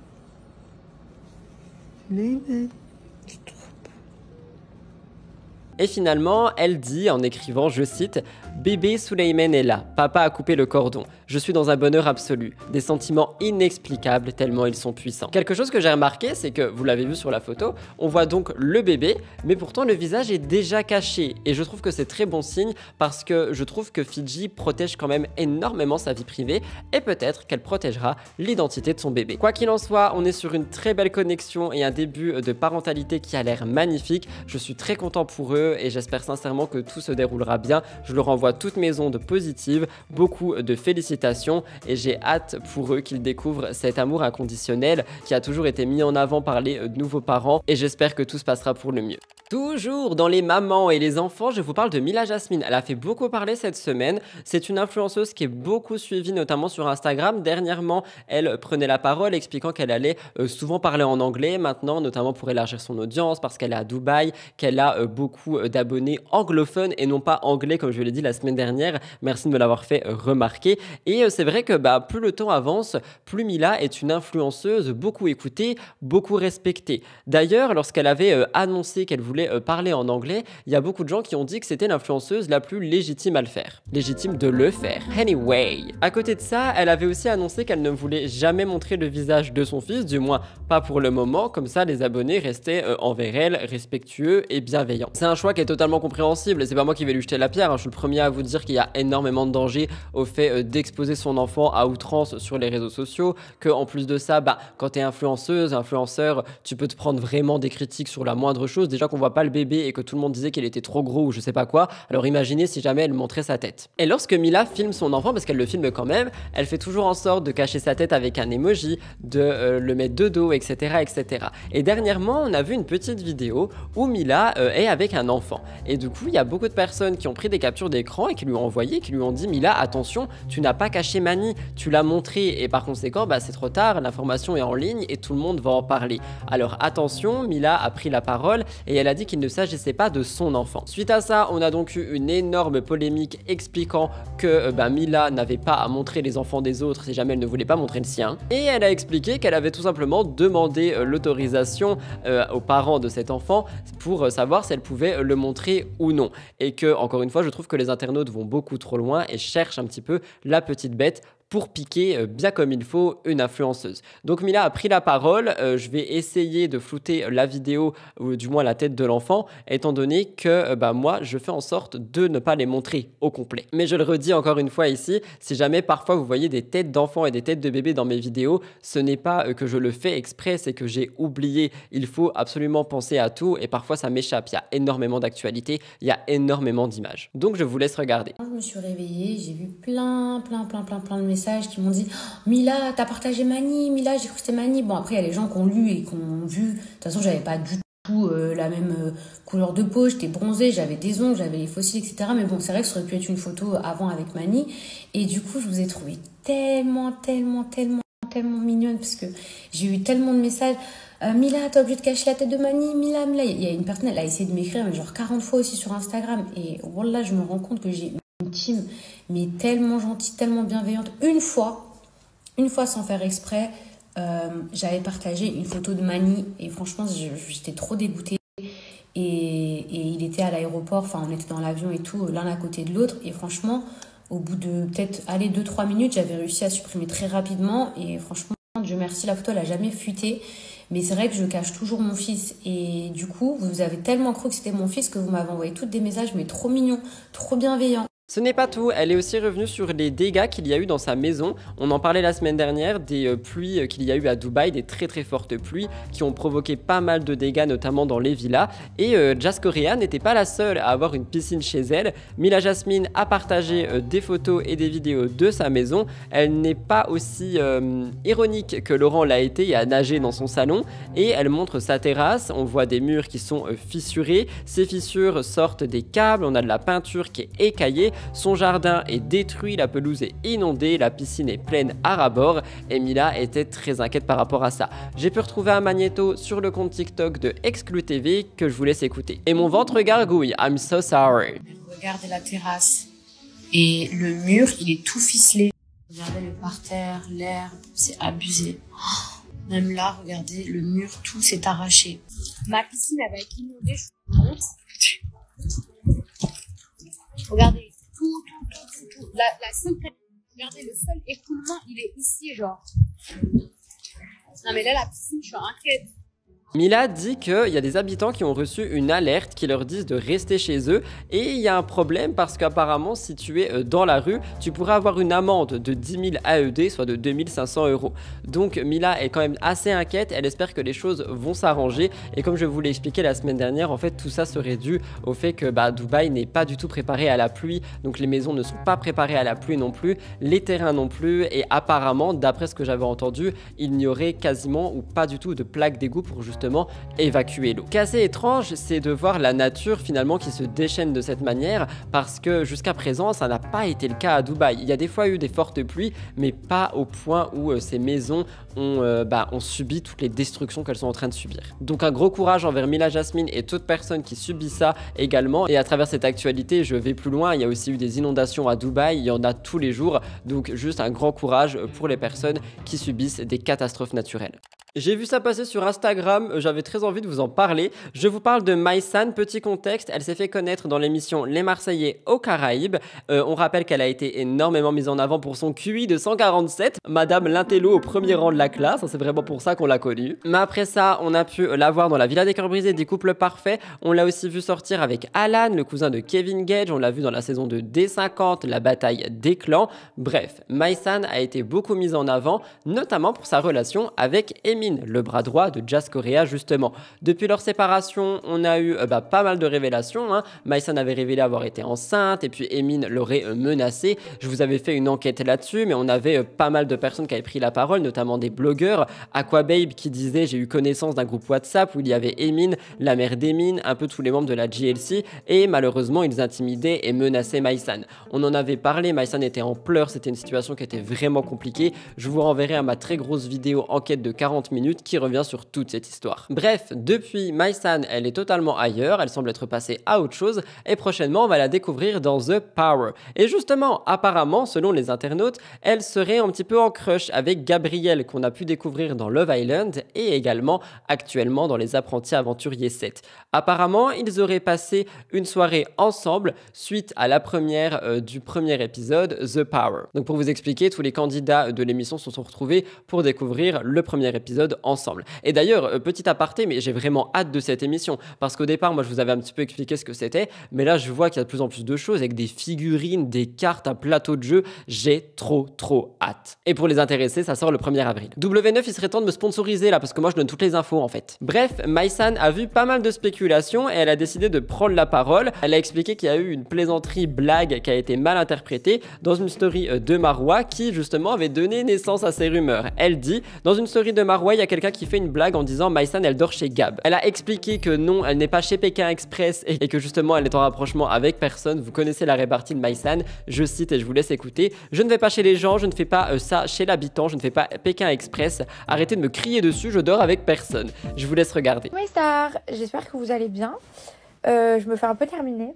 Et finalement, elle dit en écrivant, je cite, « Bébé Suleiman est là, papa a coupé le cordon. Je suis dans un bonheur absolu, des sentiments inexplicables tellement ils sont puissants. » Quelque chose que j'ai remarqué, c'est que, vous l'avez vu sur la photo, on voit donc le bébé, mais pourtant le visage est déjà caché. Et je trouve que c'est très bon signe parce que je trouve que Fidji protège quand même énormément sa vie privée et peut-être qu'elle protégera l'identité de son bébé. Quoi qu'il en soit, on est sur une très belle connexion et un début de parentalité qui a l'air magnifique. Je suis très content pour eux et j'espère sincèrement que tout se déroulera bien. Je leur envoie toutes mes ondes positives, beaucoup de félicitations et j'ai hâte pour eux qu'ils découvrent cet amour inconditionnel qui a toujours été mis en avant par les nouveaux parents et j'espère que tout se passera pour le mieux. Toujours dans les mamans et les enfants, je vous parle de Mila Jasmine. Elle a fait beaucoup parler cette semaine. C'est une influenceuse qui est beaucoup suivie, notamment sur Instagram. Dernièrement, elle prenait la parole expliquant qu'elle allait souvent parler en anglais maintenant, notamment pour élargir son audience, parce qu'elle est à Dubaï, qu'elle a beaucoup d'abonnés anglophones et non pas anglais, comme je l'ai dit la semaine dernière. Merci de me l'avoir fait remarquer. Et c'est vrai que plus le temps avance, plus Mila est une influenceuse beaucoup écoutée, beaucoup respectée. D'ailleurs, lorsqu'elle avait annoncé qu'elle voulait parler en anglais, il y a beaucoup de gens qui ont dit que c'était l'influenceuse la plus légitime à le faire. Légitime de le faire. Anyway. À côté de ça, elle avait aussi annoncé qu'elle ne voulait jamais montrer le visage de son fils, du moins pas pour le moment, comme ça les abonnés restaient envers elle respectueux et bienveillants. C'est un choix qui est totalement compréhensible et c'est pas moi qui vais lui jeter la pierre, hein. Je suis le premier à vous dire qu'il y a énormément de danger au fait d'exposer son enfant à outrance sur les réseaux sociaux, que en plus de ça, quand t'es influenceuse, influenceur, tu peux te prendre vraiment des critiques sur la moindre chose, déjà qu'on voit pas le bébé et que tout le monde disait qu'il était trop gros ou je sais pas quoi, alors imaginez si jamais elle montrait sa tête. Et lorsque Mila filme son enfant, parce qu'elle le filme quand même, elle fait toujours en sorte de cacher sa tête avec un emoji, de le mettre de dos, etc., etc. Et dernièrement, on a vu une petite vidéo où Mila est avec un enfant. Et du coup, il y a beaucoup de personnes qui ont pris des captures d'écran et qui lui ont envoyé, qui lui ont dit « Mila, attention, tu n'as pas caché Mani, tu l'as montré et par conséquent, c'est trop tard, l'information est en ligne et tout le monde va en parler. » Alors attention, Mila a pris la parole et elle a dit qu'il ne s'agissait pas de son enfant. Suite à ça, on a donc eu une énorme polémique expliquant que Mila n'avait pas à montrer les enfants des autres si jamais elle ne voulait pas montrer le sien. Et elle a expliqué qu'elle avait tout simplement demandé l'autorisation aux parents de cet enfant pour savoir si elle pouvait le montrer ou non. Et que, encore une fois, je trouve que les internautes vont beaucoup trop loin et cherchent un petit peu la petite bête pour piquer bien comme il faut une influenceuse. Donc Mila a pris la parole, je vais essayer de flouter la vidéo ou du moins la tête de l'enfant étant donné que moi je fais en sorte de ne pas les montrer au complet. Mais je le redis encore une fois ici, si jamais parfois vous voyez des têtes d'enfants et des têtes de bébés dans mes vidéos, ce n'est pas que je le fais exprès, c'est que j'ai oublié. Il faut absolument penser à tout et parfois ça m'échappe. Il y a énormément d'actualités, il y a énormément d'images. Donc je vous laisse regarder. Quand je me suis réveillée, j'ai vu plein de messages qui m'ont dit « Mila, t'as partagé Mani, Mila, j'ai cru que c'était Mani ». Bon, après, il y a les gens qui ont lu et qui ont vu. De toute façon, j'avais pas du tout la même couleur de peau, j'étais bronzée, j'avais des ongles, j'avais les fossiles, etc. Mais bon, c'est vrai que ça aurait pu être une photo avant avec Mani. Et du coup, je vous ai trouvé tellement mignonne parce que j'ai eu tellement de messages. Mila, t'es obligée de cacher la tête de Mani, Mila. Il y a une personne, elle a essayé de m'écrire, mais genre 40 fois aussi sur Instagram. Et voilà, je me rends compte que j'ai une team, mais tellement gentille, tellement bienveillante. Une fois, sans faire exprès, j'avais partagé une photo de Mani et franchement, j'étais trop dégoûtée. Et il était à l'aéroport, enfin, on était dans l'avion et tout, l'un à côté de l'autre. Et franchement, au bout de peut-être 2-3 minutes, j'avais réussi à supprimer très rapidement. Et franchement, Dieu merci, la photo, elle a jamais fuité. Mais c'est vrai que je cache toujours mon fils. Et du coup, vous avez tellement cru que c'était mon fils que vous m'avez envoyé toutes des messages, mais trop mignons, trop bienveillants. Ce n'est pas tout, elle est aussi revenue sur les dégâts qu'il y a eu dans sa maison. On en parlait la semaine dernière, des pluies qu'il y a eu à Dubaï, des très fortes pluies qui ont provoqué pas mal de dégâts, notamment dans les villas. Et Jas Correa n'était pas la seule à avoir une piscine chez elle. Mila Jasmine a partagé des photos et des vidéos de sa maison. Elle n'est pas aussi ironique que Laurent l'a été et a nagé dans son salon. Et elle montre sa terrasse, on voit des murs qui sont fissurés. Ces fissures sortent des câbles, on a de la peinture qui est écaillée. Son jardin est détruit, la pelouse est inondée, la piscine est pleine à ras-bord et Mila était très inquiète par rapport à ça. J'ai pu retrouver un magnéto sur le compte TikTok de Exclu TV que je vous laisse écouter. Et mon ventre gargouille, I'm so sorry. Regardez la terrasse et le mur, il est tout ficelé. Regardez le parterre, l'herbe, c'est abusé. Même là, regardez, le mur, tout s'est arraché. Ma piscine, elle va être inondée, je vous montre. Regardez. Tout. La seule, regardez, le seul écoulement, il est ici, genre. Non, mais là, la piscine, je suis inquiète. Mila dit qu'il y a des habitants qui ont reçu une alerte qui leur disent de rester chez eux et il y a un problème parce qu'apparemment si tu es dans la rue, tu pourrais avoir une amende de 10 000 AED, soit de 2500 €. Donc Mila est quand même assez inquiète, elle espère que les choses vont s'arranger et comme je vous l'ai expliqué la semaine dernière, en fait tout ça serait dû au fait que Dubaï n'est pas du tout préparé à la pluie, donc les maisons ne sont pas préparées à la pluie non plus, les terrains non plus et apparemment d'après ce que j'avais entendu, il n'y aurait quasiment ou pas du tout de plaques d'égout pour justement évacuer l'eau. Ce qui est assez étrange, c'est de voir la nature finalement qui se déchaîne de cette manière parce que jusqu'à présent, ça n'a pas été le cas à Dubaï. Il y a des fois eu des fortes pluies, mais pas au point où ces maisons ont subi toutes les destructions qu'elles sont en train de subir. Donc un gros courage envers Mila Jasmine et toute personne qui subit ça également. Et à travers cette actualité, je vais plus loin, il y a aussi eu des inondations à Dubaï, il y en a tous les jours. Donc juste un grand courage pour les personnes qui subissent des catastrophes naturelles. J'ai vu ça passer sur Instagram, j'avais très envie de vous en parler. Je vous parle de Maïsan, petit contexte, elle s'est fait connaître dans l'émission Les Marseillais aux Caraïbes. On rappelle qu'elle a été énormément mise en avant pour son QI de 147. Madame l'intello au premier rang de la classe, c'est vraiment pour ça qu'on l'a connue. Mais après ça, on a pu la voir dans La Villa des Cœurs Brisés, des couples parfaits. On l'a aussi vu sortir avec Alan, le cousin de Kevin Gage. On l'a vu dans la saison de D50, la bataille des clans. Bref, Maïsan a été beaucoup mise en avant, notamment pour sa relation avec Emin, le bras droit de Jas Correa justement. Depuis leur séparation, on a eu pas mal de révélations. Maïsan avait révélé avoir été enceinte et puis Emin l'aurait menacée. Je vous avais fait une enquête là-dessus, mais on avait pas mal de personnes qui avaient pris la parole, notamment des blogueurs. Aquababe qui disait « J'ai eu connaissance d'un groupe WhatsApp où il y avait Emin, la mère d'Emin, un peu tous les membres de la GLC et malheureusement ils intimidaient et menaçaient Maïsan. » On en avait parlé, Maïsan était en pleurs, c'était une situation qui était vraiment compliquée. Je vous renverrai à ma très grosse vidéo enquête de 40 minutes qui revient sur toute cette histoire. Bref, depuis, Mai-san, elle est totalement ailleurs, elle semble être passée à autre chose et prochainement on va la découvrir dans The Power. Et justement, apparemment, selon les internautes, elle serait un petit peu en crush avec Gabriel qu'on a pu découvrir dans Love Island et également actuellement dans Les Apprentis Aventuriers 7. Apparemment, ils auraient passé une soirée ensemble suite à la première du premier épisode The Power. Donc pour vous expliquer, tous les candidats de l'émission se sont retrouvés pour découvrir le premier épisode ensemble. Et d'ailleurs, petit aparté, mais j'ai vraiment hâte de cette émission parce qu'au départ, moi je vous avais un petit peu expliqué ce que c'était, mais là je vois qu'il y a de plus en plus de choses avec des figurines, des cartes, un plateau de jeu. J'ai trop hâte. Et pour les intéressés, ça sort le 1er avril. W9, il serait temps de me sponsoriser là parce que moi je donne toutes les infos en fait. Bref, Mai-san a vu pas mal de spéculations et elle a décidé de prendre la parole. Elle a expliqué qu'il y a eu une plaisanterie blague qui a été mal interprétée dans une story de Marwa qui justement avait donné naissance à ces rumeurs. Elle dit, dans une story de Marwa, il y a quelqu'un qui fait une blague en disant Mai-san elle dort chez Gab. Elle a expliqué que non, elle n'est pas chez Pékin Express et que justement elle est en rapprochement avec personne. Vous connaissez la répartie de Mai-san, je cite et je vous laisse écouter. Je ne vais pas chez les gens, je ne fais pas ça chez l'habitant, je ne fais pas Pékin Express. Arrêtez de me crier dessus, je dors avec personne. Je vous laisse regarder. Oui, Star, j'espère que vous allez bien. Je me fais un peu terminer.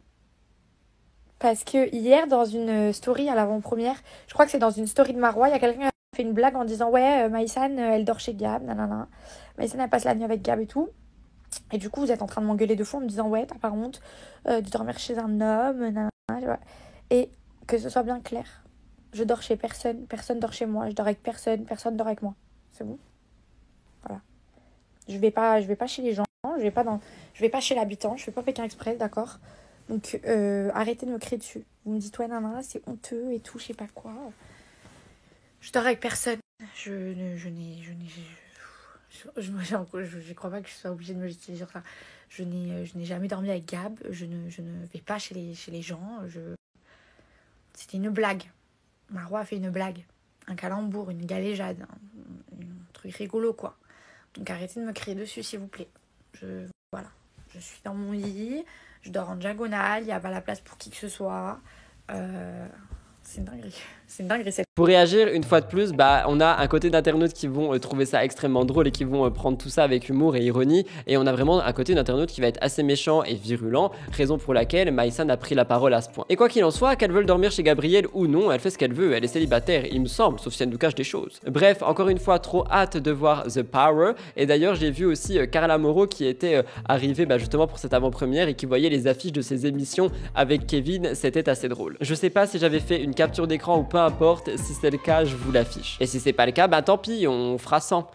Parce que hier, dans une story à l'avant-première, je crois que c'est dans une story de Marwa, il y a quelqu'un qui a fait une blague en disant ouais, Mai-san, elle dort chez Gab, nanana. Mai-san, elle passe la nuit avec Gab et tout. Et du coup, vous êtes en train de m'engueuler de fou en me disant ouais, t'as pas honte de dormir chez un homme, nanana. Et que ce soit bien clair, je dors chez personne, personne dort chez moi, je dors avec personne, personne dort avec moi. C'est bon? Voilà. Je vais pas chez les gens, je vais pas chez l'habitant, je fais pas Pékin Express, d'accord? Donc arrêtez de me crier dessus. Vous me dites ouais nanana, c'est honteux et tout, je sais pas quoi. Je dors avec personne. Je crois pas que je sois obligée de me justifier sur ça. Je n'ai jamais dormi avec Gab, je ne vais pas chez les gens. C'était une blague. Marwa a fait une blague. Un calembour, une galéjade, un truc rigolo quoi. Donc arrêtez de me crier dessus s'il vous plaît. Voilà. Je suis dans mon lit, je dors en diagonale, il n'y a pas la place pour qui que ce soit. C'est une dinguerie. C'est une dinguerie. Pour réagir, une fois de plus, on a un côté d'internautes qui vont trouver ça extrêmement drôle et qui vont prendre tout ça avec humour et ironie. Et on a vraiment un côté d'internaute qui va être assez méchant et virulent, raison pour laquelle Mai-san a pris la parole à ce point. Et quoi qu'il en soit, qu'elle veuille dormir chez Gabriel ou non, elle fait ce qu'elle veut, elle est célibataire, il me semble, sauf si elle nous cache des choses. Bref, encore une fois, trop hâte de voir The Power. Et d'ailleurs, j'ai vu aussi Carla Moreau qui était arrivée justement pour cette avant-première et qui voyait les affiches de ses émissions avec Kevin, c'était assez drôle. Je sais pas si j'avais fait une capture d'écran ou peu importe, si c'est le cas, je vous l'affiche. Et si c'est pas le cas, tant pis, on fera 100.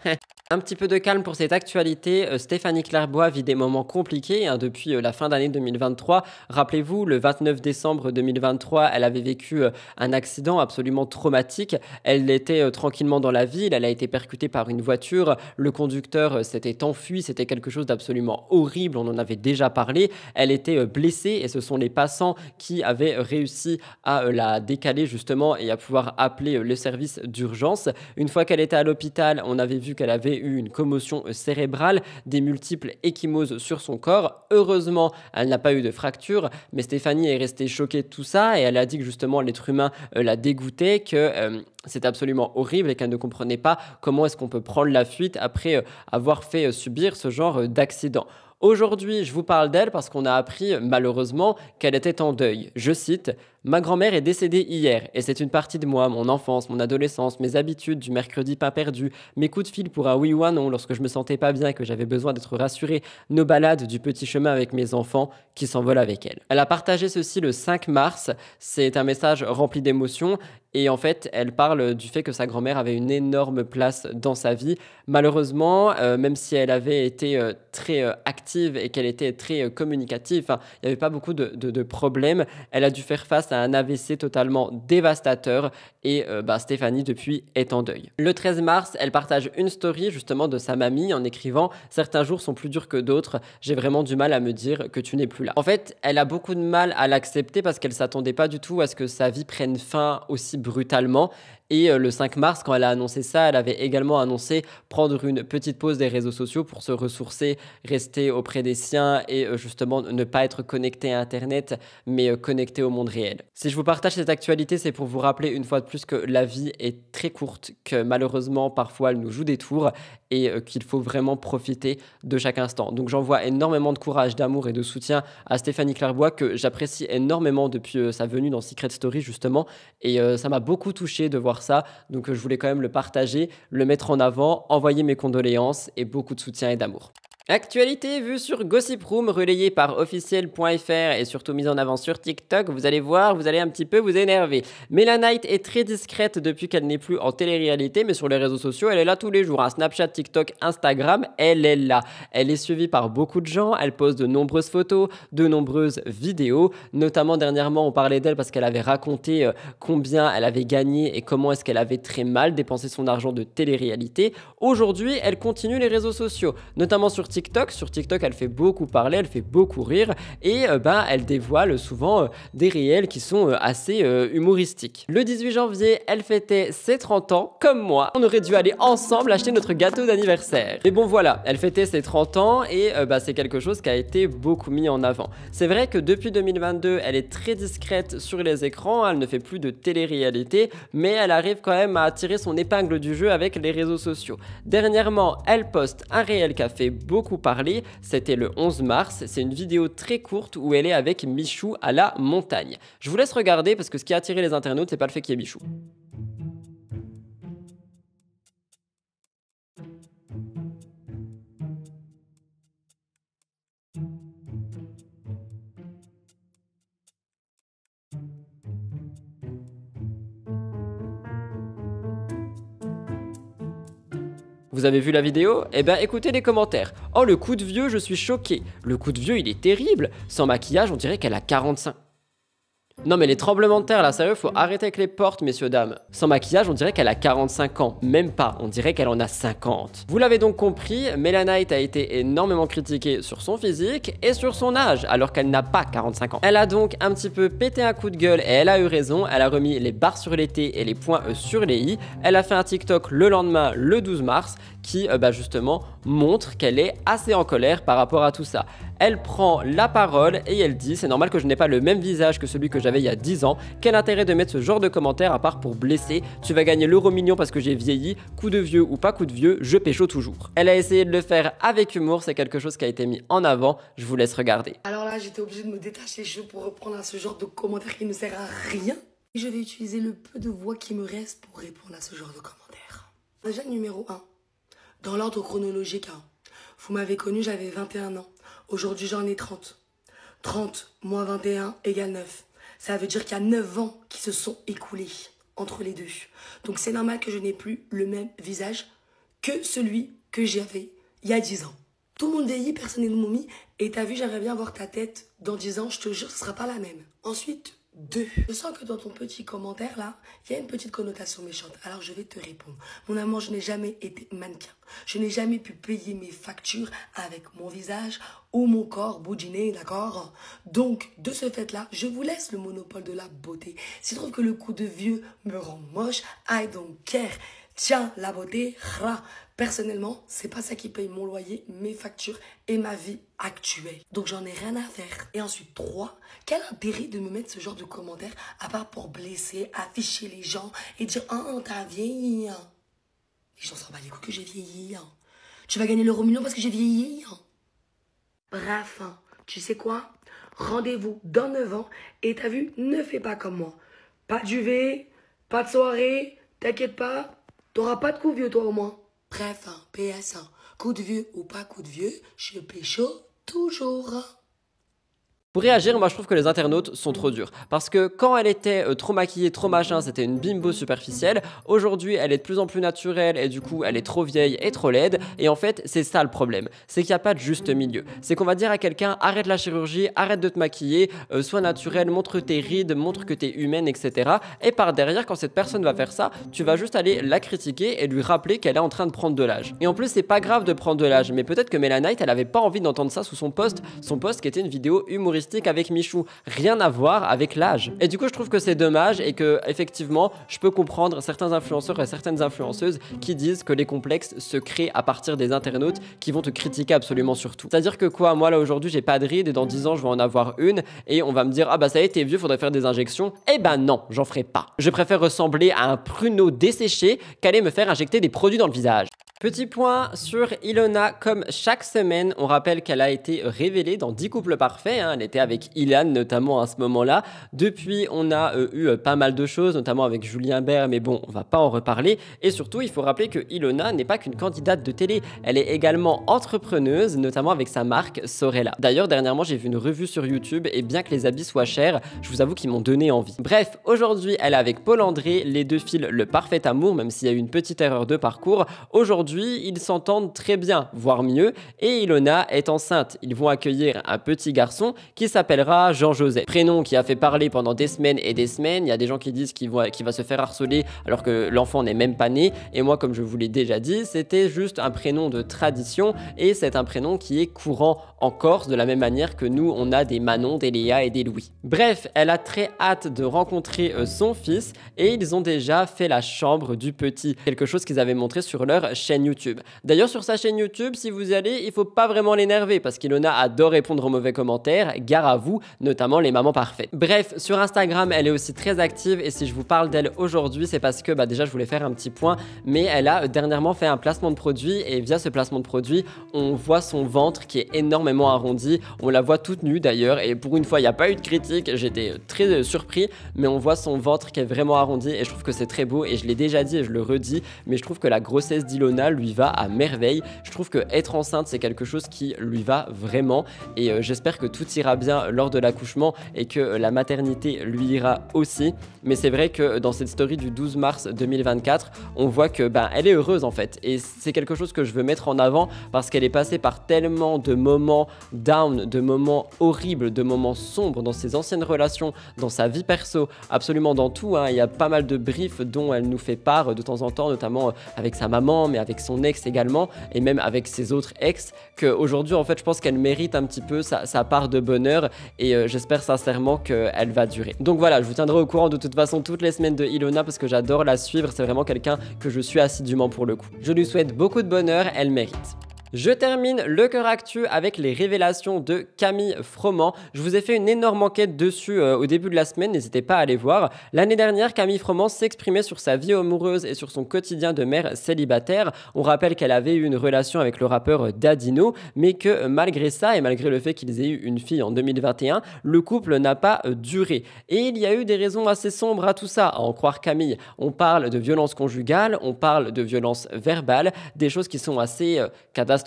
Un petit peu de calme pour cette actualité. Stéphanie Clairbois vit des moments compliqués depuis la fin d'année 2023. Rappelez-vous, le 29 décembre 2023, elle avait vécu un accident absolument traumatique. Elle était tranquillement dans la ville, elle a été percutée par une voiture. Le conducteur s'était enfui, c'était quelque chose d'absolument horrible, on en avait déjà parlé. Elle était blessée et ce sont les passants qui avaient réussi à la décaler justement et à pouvoir appeler le service d'urgence. Une fois qu'elle était à l'hôpital, on avait vu qu'elle avait eu une commotion cérébrale, des multiples ecchymoses sur son corps. Heureusement, elle n'a pas eu de fracture, mais Stéphanie est restée choquée de tout ça et elle a dit que justement l'être humain la dégoûtait, que c'était absolument horrible et qu'elle ne comprenait pas comment est-ce qu'on peut prendre la fuite après avoir fait subir ce genre d'accident. Aujourd'hui, je vous parle d'elle parce qu'on a appris malheureusement qu'elle était en deuil. Je cite « Ma grand-mère est décédée hier et c'est une partie de moi, mon enfance, mon adolescence, mes habitudes du mercredi pas perdu, mes coups de fil pour un oui ou un non lorsque je me sentais pas bien et que j'avais besoin d'être rassurée, nos balades du petit chemin avec mes enfants qui s'envolent avec elle. » Elle a partagé ceci le 5 mars. C'est un message rempli d'émotions et en fait, elle parle du fait que sa grand-mère avait une énorme place dans sa vie. Malheureusement, même si elle avait été très active et qu'elle était très communicative, il n'y avait pas beaucoup de problèmes, elle a dû faire face à un AVC totalement dévastateur et Stéphanie depuis est en deuil. Le 13 mars, elle partage une story justement de sa mamie en écrivant « Certains jours sont plus durs que d'autres, j'ai vraiment du mal à me dire que tu n'es plus là ». En fait, elle a beaucoup de mal à l'accepter parce qu'elle s'attendait pas du tout à ce que sa vie prenne fin aussi brutalement. Et le 5 mars, quand elle a annoncé ça, elle avait également annoncé prendre une petite pause des réseaux sociaux pour se ressourcer, rester auprès des siens et justement ne pas être connecté à Internet, mais connecté au monde réel. Si je vous partage cette actualité, c'est pour vous rappeler une fois de plus que la vie est très courte, que malheureusement, parfois, elle nous joue des tours et qu'il faut vraiment profiter de chaque instant. Donc j'envoie énormément de courage, d'amour et de soutien à Stéphanie Clairbois que j'apprécie énormément depuis sa venue dans Secret Story justement, et ça m'a beaucoup touché de voir ça, donc je voulais quand même le partager, le mettre en avant, envoyer mes condoléances et beaucoup de soutien et d'amour. Actualité vue sur Gossip Room, relayée par officiel.fr et surtout mise en avant sur TikTok. Vous allez voir, vous allez un petit peu vous énerver. Mela Knight est très discrète depuis qu'elle n'est plus en télé-réalité, mais sur les réseaux sociaux, elle est là tous les jours. Snapchat, TikTok, Instagram, elle est là. Elle est suivie par beaucoup de gens, elle pose de nombreuses photos, de nombreuses vidéos. Notamment dernièrement, on parlait d'elle parce qu'elle avait raconté combien elle avait gagné et comment est-ce qu'elle avait très mal dépensé son argent de télé-réalité. Aujourd'hui, elle continue les réseaux sociaux, notamment sur TikTok. Sur TikTok, elle fait beaucoup parler, elle fait beaucoup rire et elle dévoile souvent des réels qui sont assez humoristiques. Le 18 janvier, elle fêtait ses 30 ans, comme moi. On aurait dû aller ensemble acheter notre gâteau d'anniversaire. Mais bon voilà, elle fêtait ses 30 ans et c'est quelque chose qui a été beaucoup mis en avant. C'est vrai que depuis 2022, elle est très discrète sur les écrans, elle ne fait plus de télé-réalité, mais elle arrive quand même à tirer son épingle du jeu avec les réseaux sociaux. Dernièrement, elle poste un réel qui a fait beaucoup parler, c'était le 11 mars, c'est une vidéo très courte où elle est avec Michou à la montagne. Je vous laisse regarder parce que ce qui a attiré les internautes, c'est pas le fait qu'il y ait Michou. Vous avez vu la vidéo? Eh ben écoutez les commentaires. Oh le coup de vieux, je suis choqué. Le coup de vieux il est terrible. Sans maquillage on dirait qu'elle a 45. Non mais les tremblements de terre là, sérieux, faut arrêter avec les portes messieurs dames. Sans maquillage on dirait qu'elle a 45 ans, même pas, on dirait qu'elle en a 50. Vous l'avez donc compris, Mela Knight a été énormément critiquée sur son physique et sur son âge, alors qu'elle n'a pas 45 ans. Elle a donc un petit peu pété un coup de gueule et elle a eu raison, elle a remis les barres sur les T et les points sur les I. Elle a fait un TikTok le lendemain, le 12 mars, qui justement montre qu'elle est assez en colère par rapport à tout ça. Elle prend la parole et elle dit « C'est normal que je n'ai pas le même visage que celui que j'avais il y a 10 ans. Quel intérêt de mettre ce genre de commentaires à part pour blesser? Tu vas gagner l'euro million parce que j'ai vieilli. Coup de vieux ou pas coup de vieux, je pécho toujours. » Elle a essayé de le faire avec humour, c'est quelque chose qui a été mis en avant. Je vous laisse regarder. Alors là, j'étais obligée de me détacher les cheveux pour reprendre à ce genre de commentaires qui ne sert à rien. Et je vais utiliser le peu de voix qui me reste pour répondre à ce genre de commentaires. Déjà, numéro 1. Dans l'ordre chronologique, vous m'avez connu, j'avais 21 ans. Aujourd'hui, j'en ai 30. 30 moins 21 égale 9. Ça veut dire qu'il y a 9 ans qui se sont écoulés entre les deux. Donc c'est normal que je n'ai plus le même visage que celui que j'avais il y a 10 ans. Tout le monde vieillit, personne n'est de momie. Et t'as vu, j'aimerais bien voir ta tête dans 10 ans, je te jure, ce sera pas la même. Ensuite, 2. Je sens que dans ton petit commentaire là, il y a une petite connotation méchante. Alors je vais te répondre. Mon amour, je n'ai jamais été mannequin. Je n'ai jamais pu payer mes factures avec mon visage ou mon corps boudiné, d'accord? Donc, de ce fait là, je vous laisse le monopole de la beauté. Si tu trouves que le coup de vieux me rend moche, I don't care. Tiens, la beauté, ra. Personnellement, c'est pas ça qui paye mon loyer, mes factures et ma vie actuelle. Donc j'en ai rien à faire. Et ensuite, 3, quel intérêt de me mettre ce genre de commentaires à part pour blesser, afficher les gens et dire « Oh, t'as vieilli ». Les gens s'en battent les couilles que j'ai vieilli. Tu vas gagner l'euro million parce que j'ai vieilli. Bref, tu sais quoi? Rendez-vous dans 9 ans et t'as vu, ne fais pas comme moi. Pas de UV, pas de soirée, t'inquiète pas, t'auras pas de coup de vieux toi au moins. Bref, PS, coup de vieux ou pas coup de vieux, je pécho toujours. Pour réagir, moi je trouve que les internautes sont trop durs. Parce que quand elle était trop maquillée, trop machin, c'était une bimbo superficielle. Aujourd'hui, elle est de plus en plus naturelle et du coup, elle est trop vieille et trop laide. Et en fait, c'est ça le problème. C'est qu'il n'y a pas de juste milieu. C'est qu'on va dire à quelqu'un, arrête la chirurgie, arrête de te maquiller, sois naturelle, montre tes rides, montre que t'es humaine, etc. Et par derrière, quand cette personne va faire ça, tu vas juste aller la critiquer et lui rappeler qu'elle est en train de prendre de l'âge. Et en plus, c'est pas grave de prendre de l'âge, mais peut-être que Mela Knight, elle avait pas envie d'entendre ça sous son post qui était une vidéo humoristique avec Michou, rien à voir avec l'âge. Et du coup je trouve que c'est dommage et que effectivement je peux comprendre certains influenceurs et certaines influenceuses qui disent que les complexes se créent à partir des internautes qui vont te critiquer absolument sur tout. C'est-à-dire que quoi, moi là aujourd'hui j'ai pas de rides et dans 10 ans je vais en avoir une et on va me dire ah bah ça y est t'es vieux, faudrait faire des injections. Eh ben non, j'en ferai pas. Je préfère ressembler à un pruneau desséché qu'aller me faire injecter des produits dans le visage. Petit point sur Ilona, comme chaque semaine, on rappelle qu'elle a été révélée dans 10 couples parfaits, hein. Elle était avec Ilan notamment à ce moment-là. Depuis, on a eu pas mal de choses, notamment avec Julien Bert, mais bon, on va pas en reparler. Et surtout, il faut rappeler que Ilona n'est pas qu'une candidate de télé, elle est également entrepreneuse, notamment avec sa marque Sorella. D'ailleurs, dernièrement, j'ai vu une revue sur YouTube, et bien que les habits soient chers, je vous avoue qu'ils m'ont donné envie. Bref, aujourd'hui, elle est avec Paul André, les deux filent le parfait amour, même s'il y a eu une petite erreur de parcours. Aujourd'hui, ils s'entendent très bien, voire mieux, et Ilona est enceinte. Ils vont accueillir un petit garçon qui s'appellera Jean-Joseph. Prénom qui a fait parler pendant des semaines et des semaines. Il y a des gens qui disent qu'il va se faire harceler alors que l'enfant n'est même pas né. Et moi, comme je vous l'ai déjà dit, c'était juste un prénom de tradition et c'est un prénom qui est courant en Corse de la même manière que nous, on a des Manon, des Léa et des Louis. Bref, elle a très hâte de rencontrer son fils et ils ont déjà fait la chambre du petit. Quelque chose qu'ils avaient montré sur leur chaîne YouTube. D'ailleurs, sur sa chaîne YouTube, si vous y allez, il faut pas vraiment l'énerver parce qu'Ilona adore répondre aux mauvais commentaires, gare à vous, notamment les mamans parfaites. Bref, sur Instagram, elle est aussi très active et si je vous parle d'elle aujourd'hui, c'est parce que déjà je voulais faire un petit point, mais elle a dernièrement fait un placement de produit et via ce placement de produit, on voit son ventre qui est énormément arrondi, on la voit toute nue d'ailleurs et pour une fois, il n'y a pas eu de critique, j'étais très surpris, mais on voit son ventre qui est vraiment arrondi et je trouve que c'est très beau et je l'ai déjà dit et je le redis, mais je trouve que la grossesse d'Ilona lui va à merveille. Je trouve que être enceinte c'est quelque chose qui lui va vraiment et j'espère que tout ira bien lors de l'accouchement et que la maternité lui ira aussi. Mais c'est vrai que dans cette story du 12 mars 2024, on voit que elle est heureuse en fait et c'est quelque chose que je veux mettre en avant parce qu'elle est passée par tellement de moments down, de moments horribles, de moments sombres dans ses anciennes relations, dans sa vie perso, absolument dans tout, hein. Il y a pas mal de briefs dont elle nous fait part de temps en temps, notamment avec sa maman, mais avec son ex également, et même avec ses autres ex, qu'aujourd'hui en fait je pense qu'elle mérite un petit peu sa part de bonheur et j'espère sincèrement qu'elle va durer. Donc voilà, je vous tiendrai au courant de toute façon toutes les semaines de Ilona parce que j'adore la suivre, c'est vraiment quelqu'un que je suis assidûment pour le coup. Je lui souhaite beaucoup de bonheur, elle mérite. Je termine le cœur actu avec les révélations de Camille Froment. Je vous ai fait une énorme enquête dessus au début de la semaine, n'hésitez pas à aller voir. L'année dernière, Camille Froment s'exprimait sur sa vie amoureuse et sur son quotidien de mère célibataire. On rappelle qu'elle avait eu une relation avec le rappeur Dadino, mais que malgré ça et malgré le fait qu'ils aient eu une fille en 2021, le couple n'a pas duré. Et il y a eu des raisons assez sombres à tout ça, à en croire Camille. On parle de violence conjugale, on parle de violence verbale, des choses qui sont assez catastrophiques.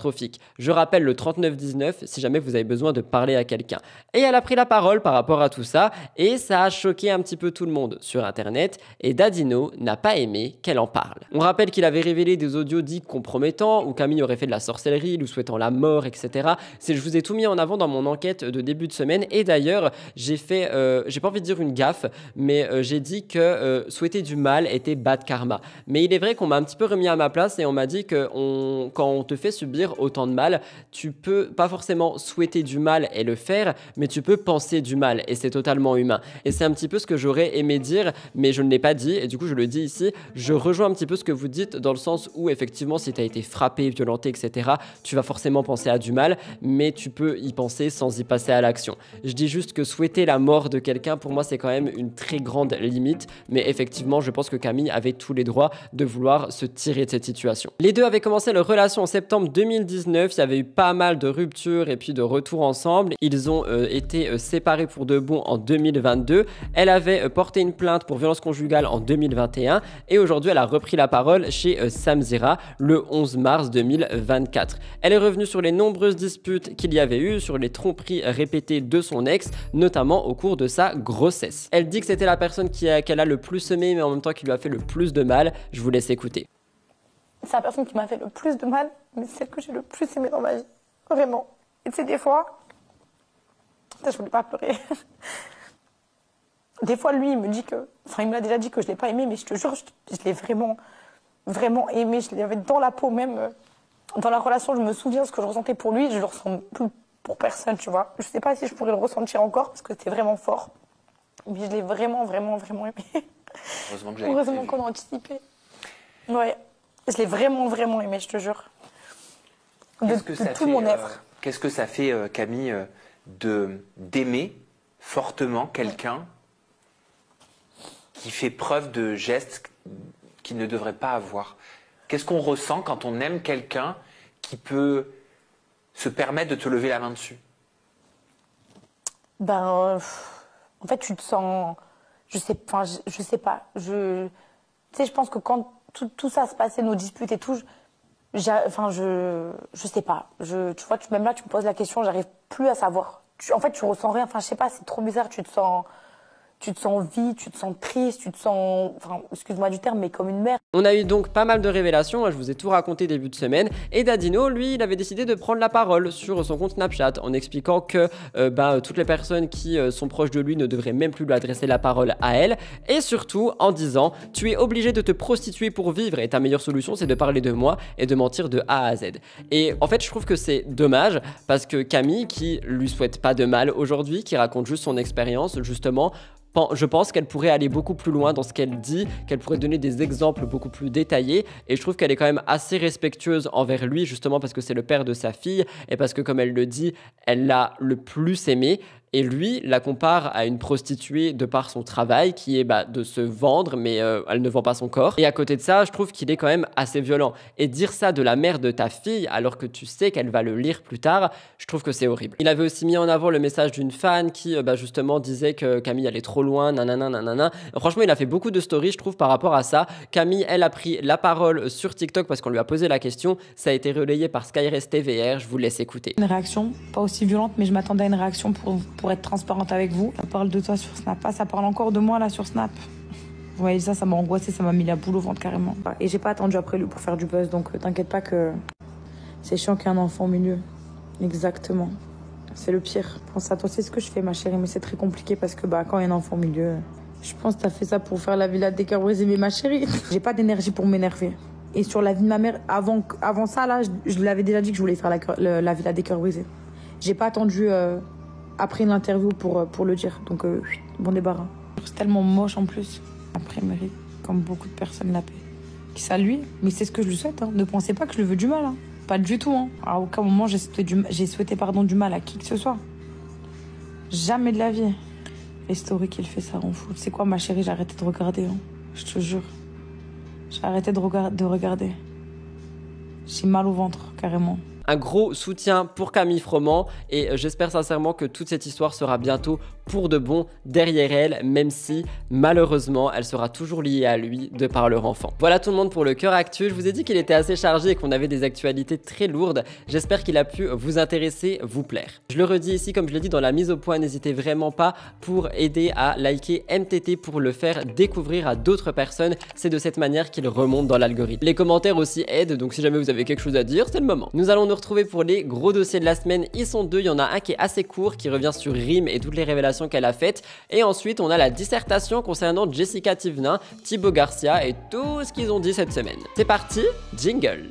Je rappelle le 3919 si jamais vous avez besoin de parler à quelqu'un. Et elle a pris la parole par rapport à tout ça et ça a choqué un petit peu tout le monde sur internet et Dadino n'a pas aimé qu'elle en parle. On rappelle qu'il avait révélé des audios dits compromettants où Camille aurait fait de la sorcellerie, lui souhaitant la mort, etc. Je vous ai tout mis en avant dans mon enquête de début de semaine et d'ailleurs j'ai fait, j'ai pas envie de dire une gaffe, mais j'ai dit que souhaiter du mal était bad karma. Mais il est vrai qu'on m'a un petit peu remis à ma place et on m'a dit que quand on te fait subir autant de mal, tu peux pas forcément souhaiter du mal et le faire, mais tu peux penser du mal et c'est totalement humain. Et c'est un petit peu ce que j'aurais aimé dire, mais je ne l'ai pas dit et du coup je le dis ici. Je rejoins un petit peu ce que vous dites dans le sens où effectivement si tu as été frappé, violenté, etc., tu vas forcément penser à du mal, mais tu peux y penser sans y passer à l'action. Je dis juste que souhaiter la mort de quelqu'un, pour moi c'est quand même une très grande limite, mais effectivement je pense que Camille avait tous les droits de vouloir se tirer de cette situation. Les deux avaient commencé leur relation en septembre 2019, il y avait eu pas mal de ruptures et puis de retours ensemble. Ils ont été séparés pour de bon en 2022. Elle avait porté une plainte pour violence conjugale en 2021 et aujourd'hui elle a repris la parole chez Samzira le 11 mars 2024. Elle est revenue sur les nombreuses disputes qu'il y avait eu, sur les tromperies répétées de son ex, notamment au cours de sa grossesse. Elle dit que c'était la personne qu'elle a le plus aimé mais en même temps qui lui a fait le plus de mal. Je vous laisse écouter. C'est la personne qui m'a fait le plus de mal, mais c'est celle que j'ai le plus aimée dans ma vie. Vraiment. Et tu sais, des fois... je voulais pas pleurer. Des fois, lui, il me dit que... Enfin, il me l'a déjà dit que je l'ai pas aimé, mais je te jure, je l'ai vraiment, vraiment aimé. Je l'avais dans la peau, même. Dans la relation, je me souviens ce que je ressentais pour lui. Je le ressens plus pour personne, tu vois. Je sais pas si je pourrais le ressentir encore, parce que c'était vraiment fort. Mais je l'ai vraiment, vraiment, vraiment aimé. Heureusement qu'on a anticipé. Ouais. Je l'ai vraiment, vraiment aimé, je te jure. De tout mon être. Qu'est-ce que ça fait, Camille, d'aimer fortement quelqu'un qui fait preuve de gestes qu'il ne devrait pas avoir? Qu'est-ce qu'on ressent quand on aime quelqu'un qui peut se permettre de te lever la main dessus? En fait, tu te sens... Je sais pas. Tu sais, je pense que quand tout ça se passait, nos disputes et tout, je sais pas. Tu vois, même là, tu me poses la question, j'arrive plus à savoir. En fait, tu ressens rien. Enfin, je sais pas, c'est trop bizarre. Tu te sens vide, tu te sens triste, tu te sens, excuse-moi du terme, mais comme une mère. On a eu donc pas mal de révélations, je vous ai tout raconté début de semaine, et Dadino, lui, il avait décidé de prendre la parole sur son compte Snapchat en expliquant que toutes les personnes qui sont proches de lui ne devraient même plus lui adresser la parole à elle, et surtout en disant « Tu es obligé de te prostituer pour vivre, et ta meilleure solution c'est de parler de moi et de mentir de A à Z. » Et en fait, je trouve que c'est dommage, parce que Camille, qui lui souhaite pas de mal aujourd'hui, qui raconte juste son expérience, justement, je pense qu'elle pourrait aller beaucoup plus loin dans ce qu'elle dit, qu'elle pourrait donner des exemples beaucoup plus détaillés, et je trouve qu'elle est quand même assez respectueuse envers lui, justement parce que c'est le père de sa fille, et parce que comme elle le dit, elle l'a le plus aimé, et lui la compare à une prostituée de par son travail, qui est de se vendre, mais elle ne vend pas son corps. Et à côté de ça, je trouve qu'il est quand même assez violent. Et dire ça de la mère de ta fille, alors que tu sais qu'elle va le lire plus tard, je trouve que c'est horrible. Il avait aussi mis en avant le message d'une fan qui, justement, disait que Camille allait trop loin, nanana, nanana. Franchement, il a fait beaucoup de stories, je trouve, par rapport à ça. Camille, elle a pris la parole sur TikTok parce qu'on lui a posé la question. Ça a été relayé par Skyrest TVR, je vous laisse écouter. Une réaction, pas aussi violente, mais je m'attendais à une réaction pour être transparente avec vous. Ça parle de toi sur Snap, ça parle encore de moi là sur Snap. Vous voyez ça m'a angoissé, ça m'a mis la boule au ventre carrément. Et j'ai pas attendu après lui pour faire du buzz, donc t'inquiète pas que c'est chiant qu'il y ait un enfant au milieu. Exactement. C'est le pire. Pense à toi, c'est ce que je fais ma chérie, mais c'est très compliqué parce que quand il y a un enfant au milieu, je pense que t'as fait ça pour faire la villa des cœurs brisés, mais ma chérie, j'ai pas d'énergie pour m'énerver. Et sur la vie de ma mère, avant ça là, je l'avais déjà dit que je voulais faire la villa des cœurs brisés. J'ai pas attendu après une interview pour le dire, donc bon débarras. C'est tellement moche en plus. Après, mérite, comme beaucoup de personnes, la paix. Qui salue, mais c'est ce que je lui souhaite. Hein. Ne pensez pas que je le veux du mal. Hein. Pas du tout. Hein. À aucun moment, j'ai souhaité du mal à qui que ce soit. Jamais de la vie. Les stories qu'il fait, ça rend fou. Tu sais quoi, ma chérie, j'ai arrêté de regarder. Hein. Je te jure. J'ai arrêté de regarder. J'ai mal au ventre, carrément. Un gros soutien pour Camille Froment, et j'espère sincèrement que toute cette histoire sera bientôt pour de bon derrière elle, même si malheureusement elle sera toujours liée à lui de par leur enfant. Voilà tout le monde pour le cœur actu. Je vous ai dit qu'il était assez chargé et qu'on avait des actualités très lourdes. J'espère qu'il a pu vous intéresser, vous plaire. Je le redis ici, comme je l'ai dit dans la mise au point, n'hésitez vraiment pas pour aider à liker MTT pour le faire découvrir à d'autres personnes. C'est de cette manière qu'il remonte dans l'algorithme. Les commentaires aussi aident, donc si jamais vous avez quelque chose à dire, c'est le moment. Nous allons nous retrouver pour les gros dossiers de la semaine. Ils sont deux, il y en a un qui est assez court, qui revient sur Rim et toutes les révélations qu'elle a faites, et ensuite on a la dissertation concernant Jessica Thivenin, Thibaut Garcia et tout ce qu'ils ont dit cette semaine. C'est parti, jingle.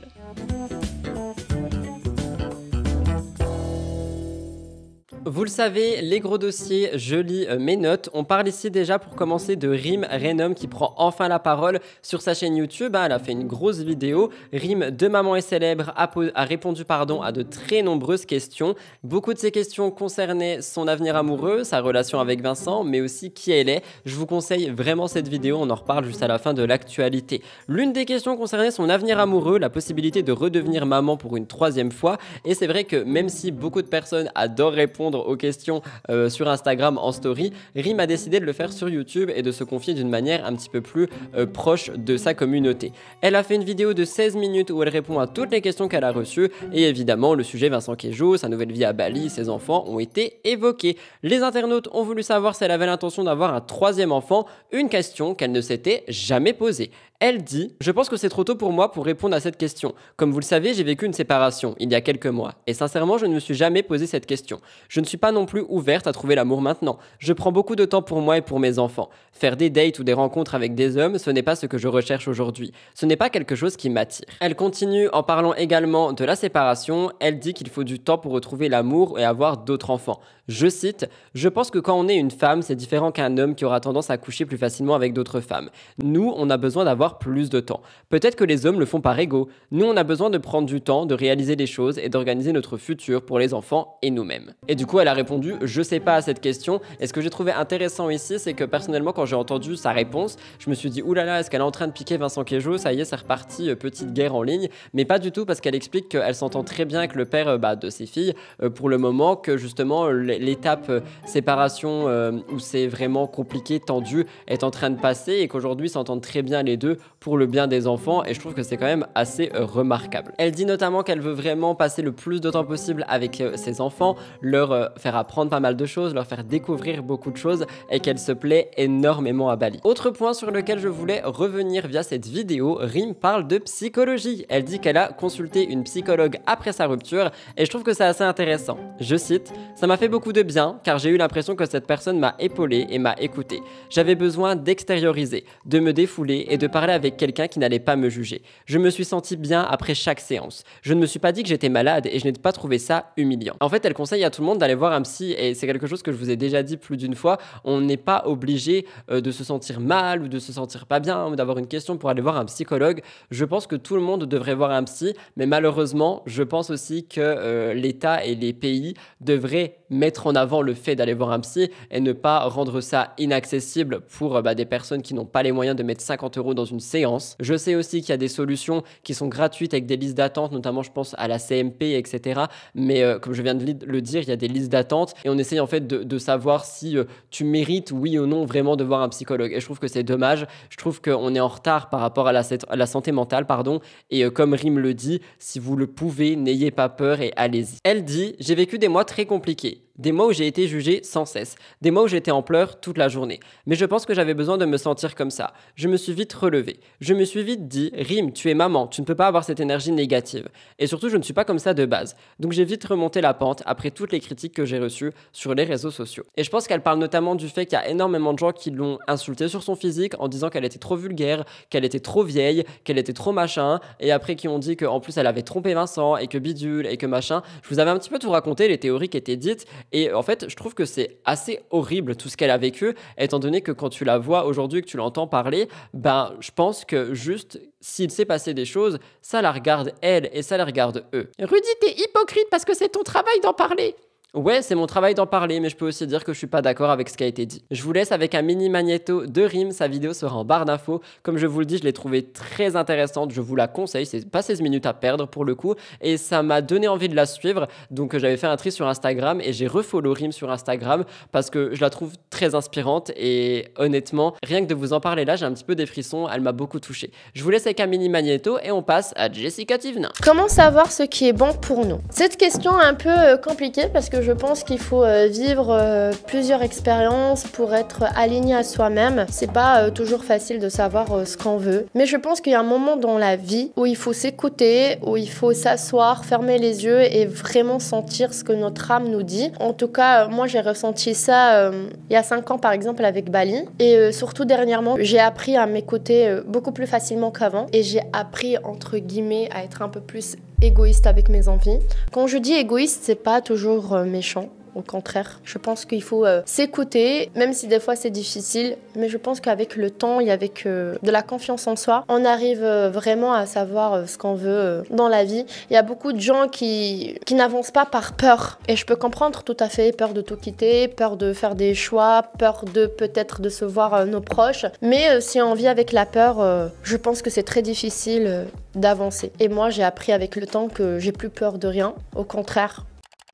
Vous le savez, les gros dossiers, je lis mes notes. On parle ici déjà pour commencer de Rim Renom qui prend enfin la parole sur sa chaîne YouTube. Elle a fait une grosse vidéo. Rim de Maman est célèbre a répondu à de très nombreuses questions. Beaucoup de ces questions concernaient son avenir amoureux, sa relation avec Vincent, mais aussi qui elle est. Je vous conseille vraiment cette vidéo, on en reparle juste à la fin de l'actualité. L'une des questions concernait son avenir amoureux, la possibilité de redevenir maman pour une 3e fois. Et c'est vrai que même si beaucoup de personnes adorent répondre aux questions sur Instagram en story, Rim a décidé de le faire sur YouTube et de se confier d'une manière un petit peu plus proche de sa communauté. Elle a fait une vidéo de 16 minutes où elle répond à toutes les questions qu'elle a reçues, et évidemment le sujet Vincent Queijo, sa nouvelle vie à Bali, ses enfants ont été évoqués. Les internautes ont voulu savoir si elle avait l'intention d'avoir un 3e enfant, une question qu'elle ne s'était jamais posée. Elle dit « Je pense que c'est trop tôt pour moi pour répondre à cette question. Comme vous le savez, j'ai vécu une séparation il y a quelques mois. Et sincèrement, je ne me suis jamais posé cette question. Je ne suis pas non plus ouverte à trouver l'amour maintenant. Je prends beaucoup de temps pour moi et pour mes enfants. Faire des dates ou des rencontres avec des hommes, ce n'est pas ce que je recherche aujourd'hui. Ce n'est pas quelque chose qui m'attire. » Elle continue en parlant également de la séparation. Elle dit qu'il faut du temps pour retrouver l'amour et avoir d'autres enfants. Je cite « Je pense que quand on est une femme, c'est différent qu'un homme qui aura tendance à coucher plus facilement avec d'autres femmes. Nous, on a besoin d'avoir plus de temps. Peut-être que les hommes le font par ego. Nous, on a besoin de prendre du temps, de réaliser les choses et d'organiser notre futur pour les enfants et nous-mêmes. » Et du coup, elle a répondu « je sais pas » à cette question. Et ce que j'ai trouvé intéressant ici, c'est que personnellement, quand j'ai entendu sa réponse, je me suis dit « oulala, est-ce qu'elle est en train de piquer Vincent Queijo? Ça y est, c'est reparti, petite guerre en ligne. » Mais pas du tout, parce qu'elle explique qu'elle s'entend très bien avec le père de ses filles pour le moment, que justement l'étape séparation où c'est vraiment compliqué, tendu, est en train de passer et qu'aujourd'hui ils s'entendent très bien les deux pour le bien des enfants, et je trouve que c'est quand même assez remarquable. Elle dit notamment qu'elle veut vraiment passer le plus de temps possible avec ses enfants, leur faire apprendre pas mal de choses, leur faire découvrir beaucoup de choses, et qu'elle se plaît énormément à Bali. Autre point sur lequel je voulais revenir via cette vidéo, Rim parle de psychologie. Elle dit qu'elle a consulté une psychologue après sa rupture, et je trouve que c'est assez intéressant. Je cite, « Ça m'a fait beaucoup de bien, car j'ai eu l'impression que cette personne m'a épaulé et m'a écouté. J'avais besoin d'extérioriser, de me défouler et de parler avec quelqu'un qui n'allait pas me juger. Je me suis senti bien après chaque séance. Je ne me suis pas dit que j'étais malade et je n'ai pas trouvé ça humiliant. » En fait, elle conseille à tout le monde d'aller voir un psy, et c'est quelque chose que je vous ai déjà dit plus d'une fois. On n'est pas obligé de se sentir mal ou de se sentir pas bien ou d'avoir une question pour aller voir un psychologue. Je pense que tout le monde devrait voir un psy, mais malheureusement, je pense aussi que l'État et les pays devraient mettre en avant le fait d'aller voir un psy et ne pas rendre ça inaccessible pour des personnes qui n'ont pas les moyens de mettre 50 € dans une séance. Je sais aussi qu'il y a des solutions qui sont gratuites avec des listes d'attente, notamment je pense à la CMP, etc. Mais comme je viens de le dire, il y a des listes d'attente et on essaye en fait de savoir si tu mérites, oui ou non, vraiment de voir un psychologue. Et je trouve que c'est dommage. Je trouve qu'on est en retard par rapport à la santé mentale, pardon. Et comme Rim le dit, si vous le pouvez, n'ayez pas peur et allez-y. Elle dit « J'ai vécu des mois très compliqués. Des mois où j'ai été jugée sans cesse. Des mois où j'étais en pleurs toute la journée. Mais je pense que j'avais besoin de me sentir comme ça. Je me suis vite relevée. Je me suis vite dit, Rim, tu es maman, tu ne peux pas avoir cette énergie négative. Et surtout, je ne suis pas comme ça de base. Donc j'ai vite remonté la pente après toutes les critiques que j'ai reçues sur les réseaux sociaux. » Et je pense qu'elle parle notamment du fait qu'il y a énormément de gens qui l'ont insultée sur son physique en disant qu'elle était trop vulgaire, qu'elle était trop vieille, qu'elle était trop machin, et après qui ont dit qu'en plus elle avait trompé Vincent et que bidule et que machin. Je vous avais un petit peu tout raconté, les théories qui étaient dites. Et en fait, je trouve que c'est assez horrible tout ce qu'elle a vécu, étant donné que quand tu la vois aujourd'hui, que tu l'entends parler, je pense que juste, s'il s'est passé des choses, ça la regarde elle et ça la regarde eux. Rudy, t'es hypocrite parce que c'est ton travail d'en parler. Ouais, c'est mon travail d'en parler, mais je peux aussi dire que je suis pas d'accord avec ce qui a été dit. Je vous laisse avec un mini magnéto de Rim, sa vidéo sera en barre d'infos. Comme je vous le dis, je l'ai trouvée très intéressante, je vous la conseille, c'est pas 16 minutes à perdre pour le coup, et ça m'a donné envie de la suivre, donc j'avais fait un tri sur Instagram, et j'ai refollow Rim sur Instagram, parce que je la trouve très inspirante, et honnêtement, rien que de vous en parler là, j'ai un petit peu des frissons, elle m'a beaucoup touché. Je vous laisse avec un mini magnéto, et on passe à Jessica Thivenin. Comment savoir ce qui est bon pour nous? Cette question est un peu compliquée, parce que je pense qu'il faut vivre plusieurs expériences pour être aligné à soi-même. C'est pas toujours facile de savoir ce qu'on veut, mais je pense qu'il y a un moment dans la vie où il faut s'écouter, où il faut s'asseoir, fermer les yeux et vraiment sentir ce que notre âme nous dit. En tout cas, moi j'ai ressenti ça il y a 5 ans par exemple avec Bali, et surtout dernièrement, j'ai appris à m'écouter beaucoup plus facilement qu'avant, et j'ai appris entre guillemets à être un peu plus égoïste avec mes envies. Quand je dis égoïste, c'est pas toujours méchant. Au contraire, je pense qu'il faut s'écouter, même si des fois c'est difficile, mais je pense qu'avec le temps et avec de la confiance en soi, on arrive vraiment à savoir ce qu'on veut dans la vie. Il y a beaucoup de gens qui n'avancent pas par peur, et je peux comprendre tout à fait, peur de tout quitter, peur de faire des choix, peur de peut-être décevoir nos proches, mais si on vit avec la peur, je pense que c'est très difficile d'avancer. Et moi j'ai appris avec le temps que j'ai plus peur de rien, au contraire.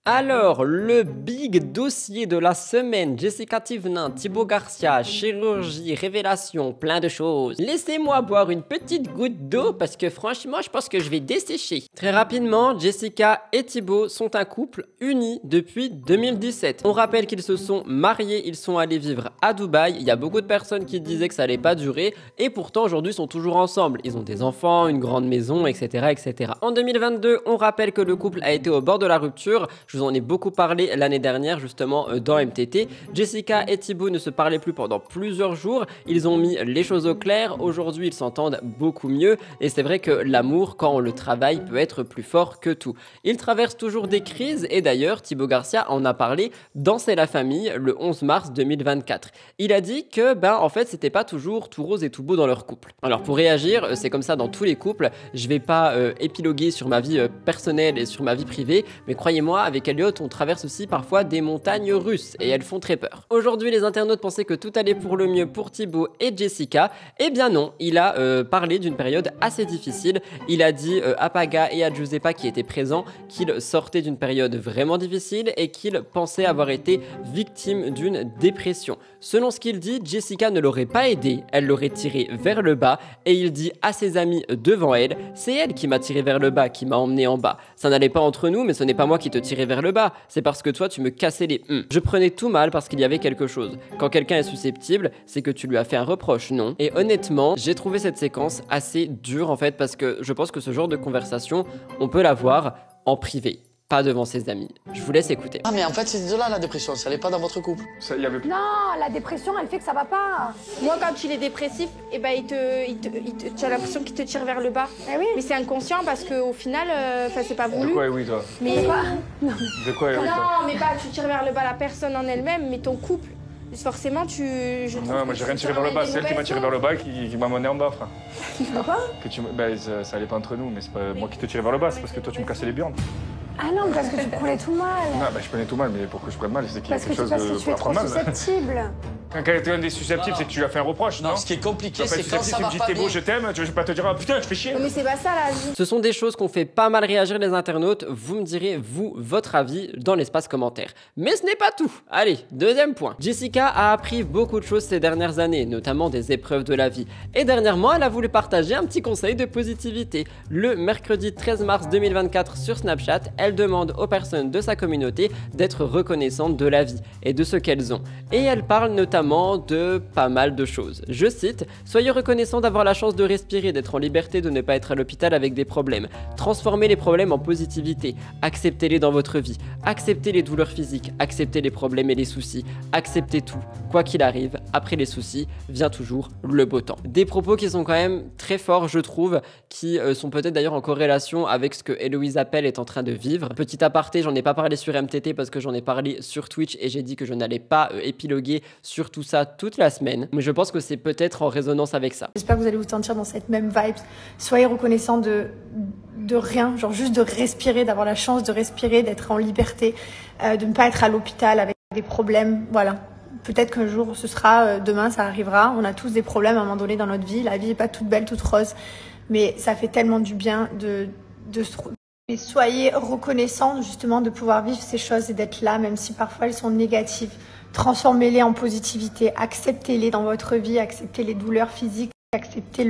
Alors, le big dossier de la semaine, Jessica Thivenin, Thibaut Garcia, chirurgie, révélation, plein de choses. Laissez-moi boire une petite goutte d'eau parce que franchement, je pense que je vais dessécher. Très rapidement, Jessica et Thibaut sont un couple uni depuis 2017. On rappelle qu'ils se sont mariés, ils sont allés vivre à Dubaï. Il y a beaucoup de personnes qui disaient que ça allait pas durer et pourtant aujourd'hui ils sont toujours ensemble. Ils ont des enfants, une grande maison, etc., etc. En 2022, on rappelle que le couple a été au bord de la rupture. Je vous en ai beaucoup parlé l'année dernière justement dans MTT. Jessica et Thibaut ne se parlaient plus pendant plusieurs jours. Ils ont mis les choses au clair. Aujourd'hui, ils s'entendent beaucoup mieux. Et c'est vrai que l'amour, quand on le travaille, peut être plus fort que tout. Ils traversent toujours des crises. Et d'ailleurs, Thibaut Garcia en a parlé dans C'est la famille le 11 mars 2024. Il a dit que, en fait, c'était pas toujours tout rose et tout beau dans leur couple. Alors pour réagir, c'est comme ça dans tous les couples. Je vais pas épiloguer sur ma vie personnelle et sur ma vie privée. Mais croyez-moi, avec avec Elliot, on traverse aussi parfois des montagnes russes et elles font très peur. Aujourd'hui, les internautes pensaient que tout allait pour le mieux pour Thibaut et Jessica. Eh bien non, il a parlé d'une période assez difficile. Il a dit à Paga et à Giuseppa qui étaient présents qu'il sortait d'une période vraiment difficile et qu'il pensait avoir été victime d'une dépression. Selon ce qu'il dit, Jessica ne l'aurait pas aidé, elle l'aurait tiré vers le bas et il dit à ses amis devant elle, c'est elle qui m'a tiré vers le bas, qui m'a emmené en bas. Ça n'allait pas entre nous, mais ce n'est pas moi qui te tirais vers le bas, c'est parce que toi tu me cassais les Je prenais tout mal parce qu'il y avait quelque chose. Quand quelqu'un est susceptible, c'est que tu lui as fait un reproche, non? Et honnêtement, j'ai trouvé cette séquence assez dure en fait parce que je pense que ce genre de conversation, on peut l'avoir en privé. Pas devant ses amis. Je vous laisse écouter. Ah mais en fait c'est de là la dépression, ça n'est pas dans votre couple. Non, la dépression, elle fait que ça va pas. Moi, quand il est dépressif, eh ben, tu as l'impression qu'il te tire vers le bas. Eh oui. Mais c'est inconscient parce qu'au final, c'est pas voulu. De quoi oui toi? Mais quoi? De quoi oui toi? Non, mais pas tu tires vers le bas la personne en elle-même, mais ton couple. Forcément, Non, moi j'ai rien tiré vers le bas, c'est elle qui m'a tiré vers le bas qui m'a mené en bas, frère. Quoi? Ça allait pas entre nous, mais c'est pas moi qui te tirais vers le bas, c'est parce que toi tu me cassais les burnes. Ah non, parce que tu prenais tout mal. Non, je prenais tout mal, mais pour que je prenne mal, c'est qu'il y a quelque chose parce que tu es trop susceptible. Quand quelqu'un est susceptible, c'est que tu lui as fait un reproche, non? Ce qui est compliqué, c'est quand ça tu va me dis pas t'es beau, bien. je t'aime, je vais pas te dire ah putain, je fais chier. Mais c'est pas ça la vie. Ce sont des choses qu'on fait pas mal réagir les internautes. Vous me direz, vous, votre avis dans l'espace commentaire. Mais ce n'est pas tout. Allez, deuxième point. Jessica a appris beaucoup de choses ces dernières années, notamment des épreuves de la vie. Et dernièrement, elle a voulu partager un petit conseil de positivité. Le mercredi 13 mars 2024 sur Snapchat, elle demande aux personnes de sa communauté d'être reconnaissantes de la vie et de ce qu'elles ont. Et elle parle notamment de pas mal de choses. Je cite, « Soyez reconnaissants d'avoir la chance de respirer, d'être en liberté, de ne pas être à l'hôpital avec des problèmes. Transformez les problèmes en positivité. Acceptez-les dans votre vie. Acceptez les douleurs physiques. Acceptez les problèmes et les soucis. Acceptez tout. Quoi qu'il arrive, après les soucis, vient toujours le beau temps. » Des propos qui sont quand même très forts, je trouve, qui sont peut-être d'ailleurs en corrélation avec ce que Héloïse Appel est en train de vivre. Petit aparté, j'en ai pas parlé sur MTT parce que j'en ai parlé sur Twitch et j'ai dit que je n'allais pas épiloguer sur tout ça toute la semaine. Mais je pense que c'est peut-être en résonance avec ça. J'espère que vous allez vous sentir dans cette même vibe. Soyez reconnaissants de rien, genre juste de respirer, d'avoir la chance de respirer, d'être en liberté, de ne pas être à l'hôpital avec des problèmes. Voilà. Peut-être qu'un jour ce sera, demain ça arrivera. On a tous des problèmes à un moment donné dans notre vie. La vie n'est pas toute belle, toute rose. Mais ça fait tellement du bien de se trouver. Et soyez reconnaissants justement de pouvoir vivre ces choses et d'être là, même si parfois elles sont négatives. Transformez-les en positivité, acceptez-les dans votre vie, acceptez les douleurs physiques, acceptez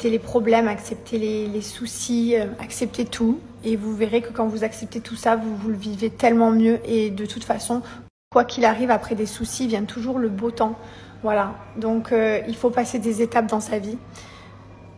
les problèmes, acceptez les soucis, acceptez tout. Et vous verrez que quand vous acceptez tout ça, vous le vivez tellement mieux. Et de toute façon, quoi qu'il arrive, après des soucis, vient toujours le beau temps. Voilà, donc il faut passer des étapes dans sa vie.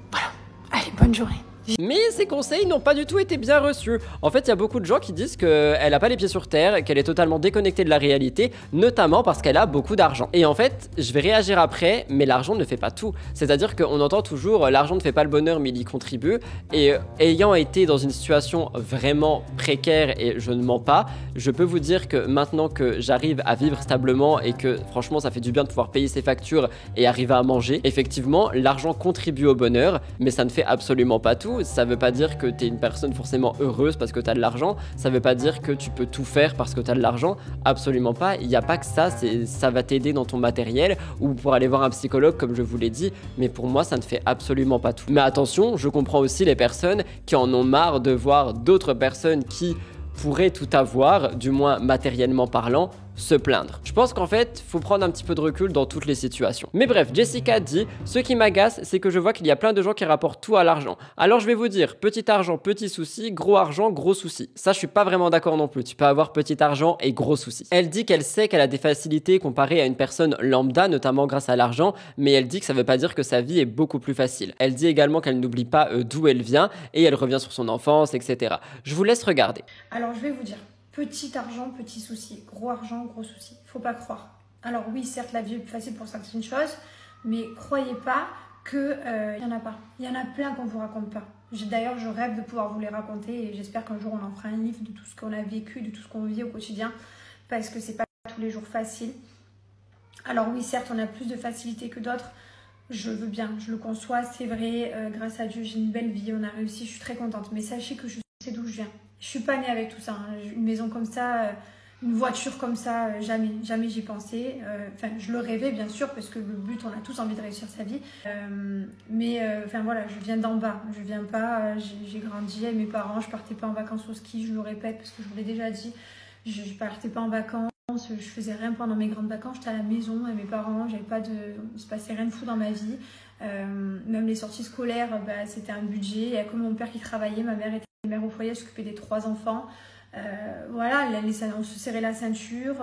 Voilà, allez, bonne journée. Mais ces conseils n'ont pas du tout été bien reçus. En fait, il y a beaucoup de gens qui disent qu'elle n'a pas les pieds sur terre, qu'elle est totalement déconnectée de la réalité, notamment parce qu'elle a beaucoup d'argent. Et en fait, je vais réagir après, mais l'argent ne fait pas tout. C'est-à-dire qu'on entend toujours l'argent ne fait pas le bonheur, mais il y contribue. Et ayant été dans une situation vraiment précaire, et je ne mens pas, je peux vous dire que maintenant que j'arrive à vivre stablement et que franchement ça fait du bien de pouvoir payer ses factures et arriver à manger, effectivement, l'argent contribue au bonheur, mais ça ne fait absolument pas tout. Ça veut pas dire que t'es une personne forcément heureuse parce que t'as de l'argent, ça veut pas dire que tu peux tout faire parce que t'as de l'argent, absolument pas. Il n'y a pas que ça, ça va t'aider dans ton matériel ou pour aller voir un psychologue comme je vous l'ai dit, mais pour moi ça ne fait absolument pas tout. Mais attention, je comprends aussi les personnes qui en ont marre de voir d'autres personnes qui pourraient tout avoir, du moins matériellement parlant, se plaindre. Je pense qu'en fait, faut prendre un petit peu de recul dans toutes les situations. Mais bref, Jessica dit, ce qui m'agace, c'est que je vois qu'il y a plein de gens qui rapportent tout à l'argent. Alors je vais vous dire, petit argent, petit souci, gros argent, gros souci. Ça, je suis pas vraiment d'accord non plus. Tu peux avoir petit argent et gros souci. Elle dit qu'elle sait qu'elle a des facilités comparées à une personne lambda, notamment grâce à l'argent, mais elle dit que ça veut pas dire que sa vie est beaucoup plus facile. Elle dit également qu'elle n'oublie pas d'où elle vient et elle revient sur son enfance, etc. Je vous laisse regarder. Alors je vais vous dire. Petit argent, petit souci. Gros argent, gros souci. Faut pas croire. Alors oui, certes, la vie est plus facile pour certaines choses, mais croyez pas que y en a pas. Il y en a plein qu'on vous raconte pas. D'ailleurs, je rêve de pouvoir vous les raconter et j'espère qu'un jour on en fera un livre de tout ce qu'on a vécu, de tout ce qu'on vit au quotidien, parce que c'est pas tous les jours facile. Alors oui, certes, on a plus de facilité que d'autres. Je veux bien, je le conçois, c'est vrai. Grâce à Dieu, j'ai une belle vie, on a réussi, je suis très contente. Mais sachez que je suis C'est d'où je viens. Je suis pas née avec tout ça. Hein. Une maison comme ça, une voiture comme ça, jamais. Jamais j'y pensais. Enfin, je le rêvais bien sûr parce que le but, on a tous envie de réussir sa vie. Enfin voilà, je viens d'en bas. Je viens pas. J'ai grandi avec mes parents. Je partais pas en vacances au ski. Je le répète parce que je vous l'ai déjà dit. Je partais pas en vacances. Je faisais rien pendant mes grandes vacances. J'étais à la maison avec mes parents. J'avais pas de, il se passait rien de fou dans ma vie. Même les sorties scolaires, bah, c'était un budget. Il y a que mon père qui travaillait. Ma mère était mère au foyer, elle s'occupait des 3 enfants. Voilà, on se serrait la ceinture.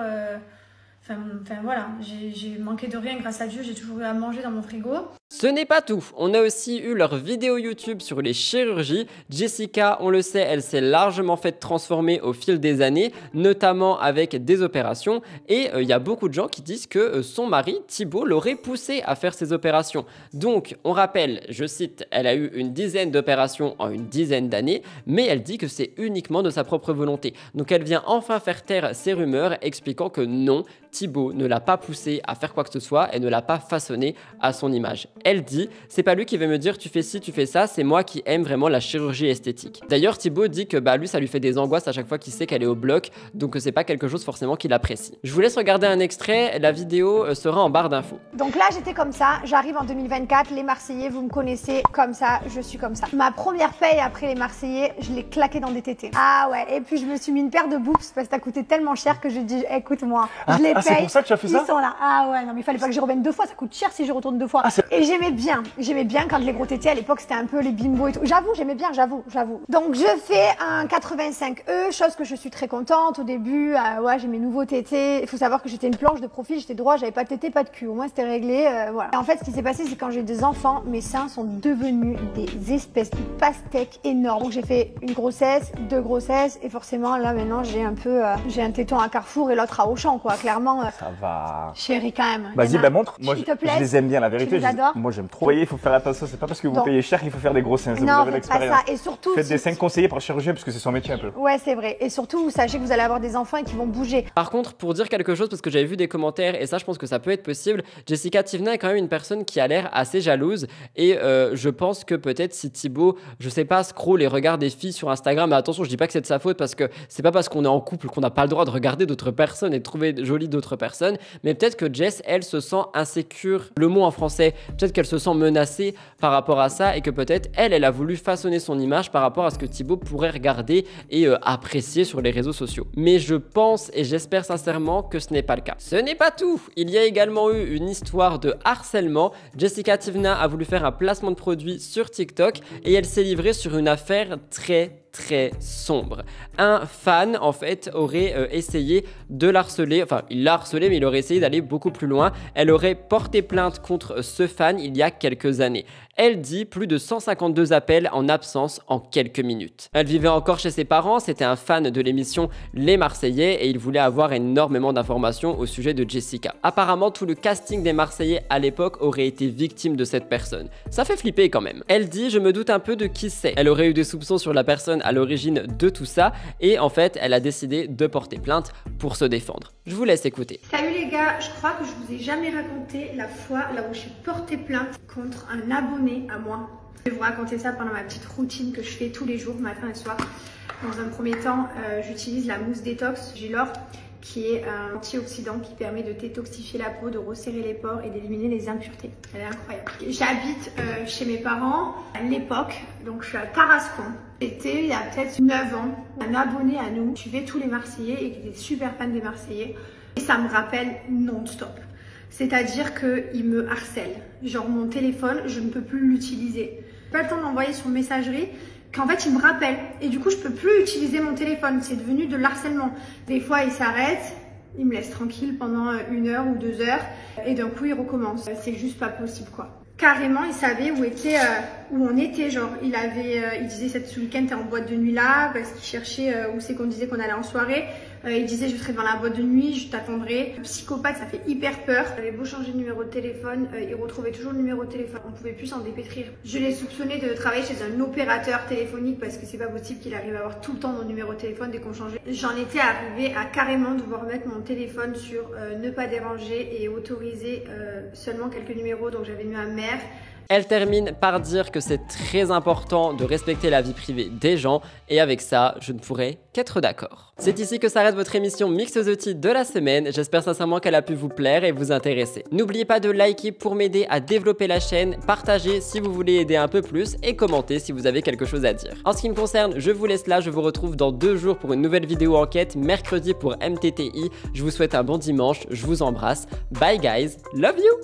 Enfin voilà, j'ai manqué de rien grâce à Dieu. J'ai toujours eu à manger dans mon frigo. Ce n'est pas tout, on a aussi eu leur vidéo YouTube sur les chirurgies. Jessica, on le sait, elle s'est largement fait transformer au fil des années, notamment avec des opérations. Et il y a beaucoup de gens qui disent que son mari, Thibaut, l'aurait poussé à faire ces opérations. Donc, on rappelle, je cite, elle a eu une dizaine d'opérations en une dizaine d'années, mais elle dit que c'est uniquement de sa propre volonté. Donc, elle vient enfin faire taire ces rumeurs, expliquant que non, Thibaut ne l'a pas poussé à faire quoi que ce soit et ne l'a pas façonné à son image. Elle dit, c'est pas lui qui veut me dire tu fais ci, tu fais ça, c'est moi qui aime vraiment la chirurgie esthétique. D'ailleurs, Thibaut dit que lui, ça lui fait des angoisses à chaque fois qu'il sait qu'elle est au bloc, donc c'est pas quelque chose forcément qu'il apprécie. Je vous laisse regarder un extrait, la vidéo sera en barre d'infos. Donc là, j'étais comme ça, j'arrive en 2024, les Marseillais, vous me connaissez, comme ça, je suis comme ça. Ma première paye après les Marseillais, je l'ai claqué dans des tétés. Ah ouais, et puis je me suis mis une paire de boobs parce que ça coûtait tellement cher que je dis, écoute-moi, je les paye. C'est pour ça que tu as fait ça? Ils sont là. Ah ouais, non mais il fallait pas que j'y revienne 2 fois, ça coûte cher si je retourne 2 fois. Et j'aimais bien quand les gros tétés à l'époque c'était un peu les bimbos et tout. J'avoue, j'aimais bien, j'avoue. Donc je fais un 85E, chose que je suis très contente au début. Ouais, j'ai mes nouveaux tétés. Il faut savoir que j'étais une planche de profil, j'étais droit, j'avais pas de tétés, pas de cul. Au moins c'était réglé, voilà. Et en fait, ce qui s'est passé, c'est quand j'ai eu des enfants, mes seins sont devenus des espèces de pastèques énormes. Donc j'ai fait une grossesse, 2 grossesses et forcément là maintenant j'ai un peu, j'ai un téton à Carrefour et l'autre à Auchan quoi. Clairement. Ça va. Chérie quand même. Vas-y, montre. Moi, je les aime bien, la vérité. Moi, j'aime trop. Vous voyez, il faut faire attention. C'est pas parce que vous payez cher qu'il faut faire des gros seins. Vous avez l'expérience. Et surtout, faites des seins conseillés par chirurgien parce que c'est son métier un peu. Ouais, c'est vrai. Et surtout, sachez que vous allez avoir des enfants et qui vont bouger. Par contre, pour dire quelque chose, parce que j'avais vu des commentaires et ça, je pense que ça peut être possible, Jessica Thivenin est quand même une personne qui a l'air assez jalouse et je pense que peut-être si Thibaut, je sais pas, scroll et regarde des filles sur Instagram, mais attention, je dis pas que c'est de sa faute parce que c'est pas parce qu'on est en couple qu'on n'a pas le droit de regarder d'autres personnes et de trouver jolies d'autres personnes, mais peut-être que Jess, elle, se sent insécure, le mot en français, peut-être qu'elle se sent menacée par rapport à ça et que peut-être elle a voulu façonner son image par rapport à ce que Thibaut pourrait regarder et apprécier sur les réseaux sociaux. Mais je pense et j'espère sincèrement que ce n'est pas le cas. Ce n'est pas tout, il y a également eu une histoire de harcèlement. Jessica Thivenin a voulu faire un placement de produit sur TikTok et elle s'est livrée sur une affaire très sombre. Un fan en fait aurait essayé de l'harceler, enfin il l'a harcelé mais il aurait essayé d'aller beaucoup plus loin. Elle aurait porté plainte contre ce fan il y a quelques années. Elle dit plus de 152 appels en absence en quelques minutes. Elle vivait encore chez ses parents, c'était un fan de l'émission Les Marseillais et il voulait avoir énormément d'informations au sujet de Jessica. Apparemment tout le casting des Marseillais à l'époque aurait été victime de cette personne. Ça fait flipper quand même. Elle dit je me doute un peu de qui c'est. Elle aurait eu des soupçons sur la personne à l'origine de tout ça et en fait elle a décidé de porter plainte pour se défendre. Je vous laisse écouter. Salut les gars, je crois que je vous ai jamais raconté la fois là où j'ai porté plainte contre un abonné à moi. Je vais vous raconter ça pendant ma petite routine que je fais tous les jours, matin et soir. Dans un premier temps, j'utilise la mousse détox Gilor qui est un antioxydant qui permet de détoxifier la peau, de resserrer les pores et d'éliminer les impuretés. Elle est incroyable. J'habite chez mes parents à l'époque, donc je suis à Tarascon. C'était il y a peut-être 9 ans, un abonné à nous suivait tous les Marseillais et qui était super fan des Marseillais. Et ça me rappelle non-stop. C'est-à-dire qu'il me harcèle. Genre mon téléphone, je ne peux plus l'utiliser. Pas le temps d'envoyer sur messagerie. Qu'en fait il me rappelle et du coup je peux plus utiliser mon téléphone, c'est devenu de l'harcèlement. Des fois il s'arrête, il me laisse tranquille pendant 1 heure ou 2 heures et d'un coup il recommence. C'est juste pas possible quoi. Carrément il savait où on était, genre il disait ce week-end t'es en boîte de nuit là parce qu'il cherchait où c'est qu'on disait qu'on allait en soirée. Il disait je serai devant la boîte de nuit, je t'attendrai. Psychopathe, ça fait hyper peur. J'avais beau changer de numéro de téléphone, il retrouvait toujours le numéro de téléphone. On pouvait plus s'en dépêtrir. Je l'ai soupçonné de travailler chez un opérateur téléphonique parce que c'est pas possible qu'il arrive à avoir tout le temps mon numéro de téléphone dès qu'on changeait. J'en étais arrivée à carrément devoir mettre mon téléphone sur ne pas déranger et autoriser seulement quelques numéros. Donc j'avais mis ma mère, Elle termine par dire que c'est très important de respecter la vie privée des gens et avec ça, je ne pourrais qu'être d'accord. C'est ici que s'arrête votre émission Mixosity de la semaine. J'espère sincèrement qu'elle a pu vous plaire et vous intéresser. N'oubliez pas de liker pour m'aider à développer la chaîne, partager si vous voulez aider un peu plus et commenter si vous avez quelque chose à dire. En ce qui me concerne, je vous laisse là, je vous retrouve dans 2 jours pour une nouvelle vidéo enquête, mercredi pour MTTI. Je vous souhaite un bon dimanche, je vous embrasse. Bye guys, love you!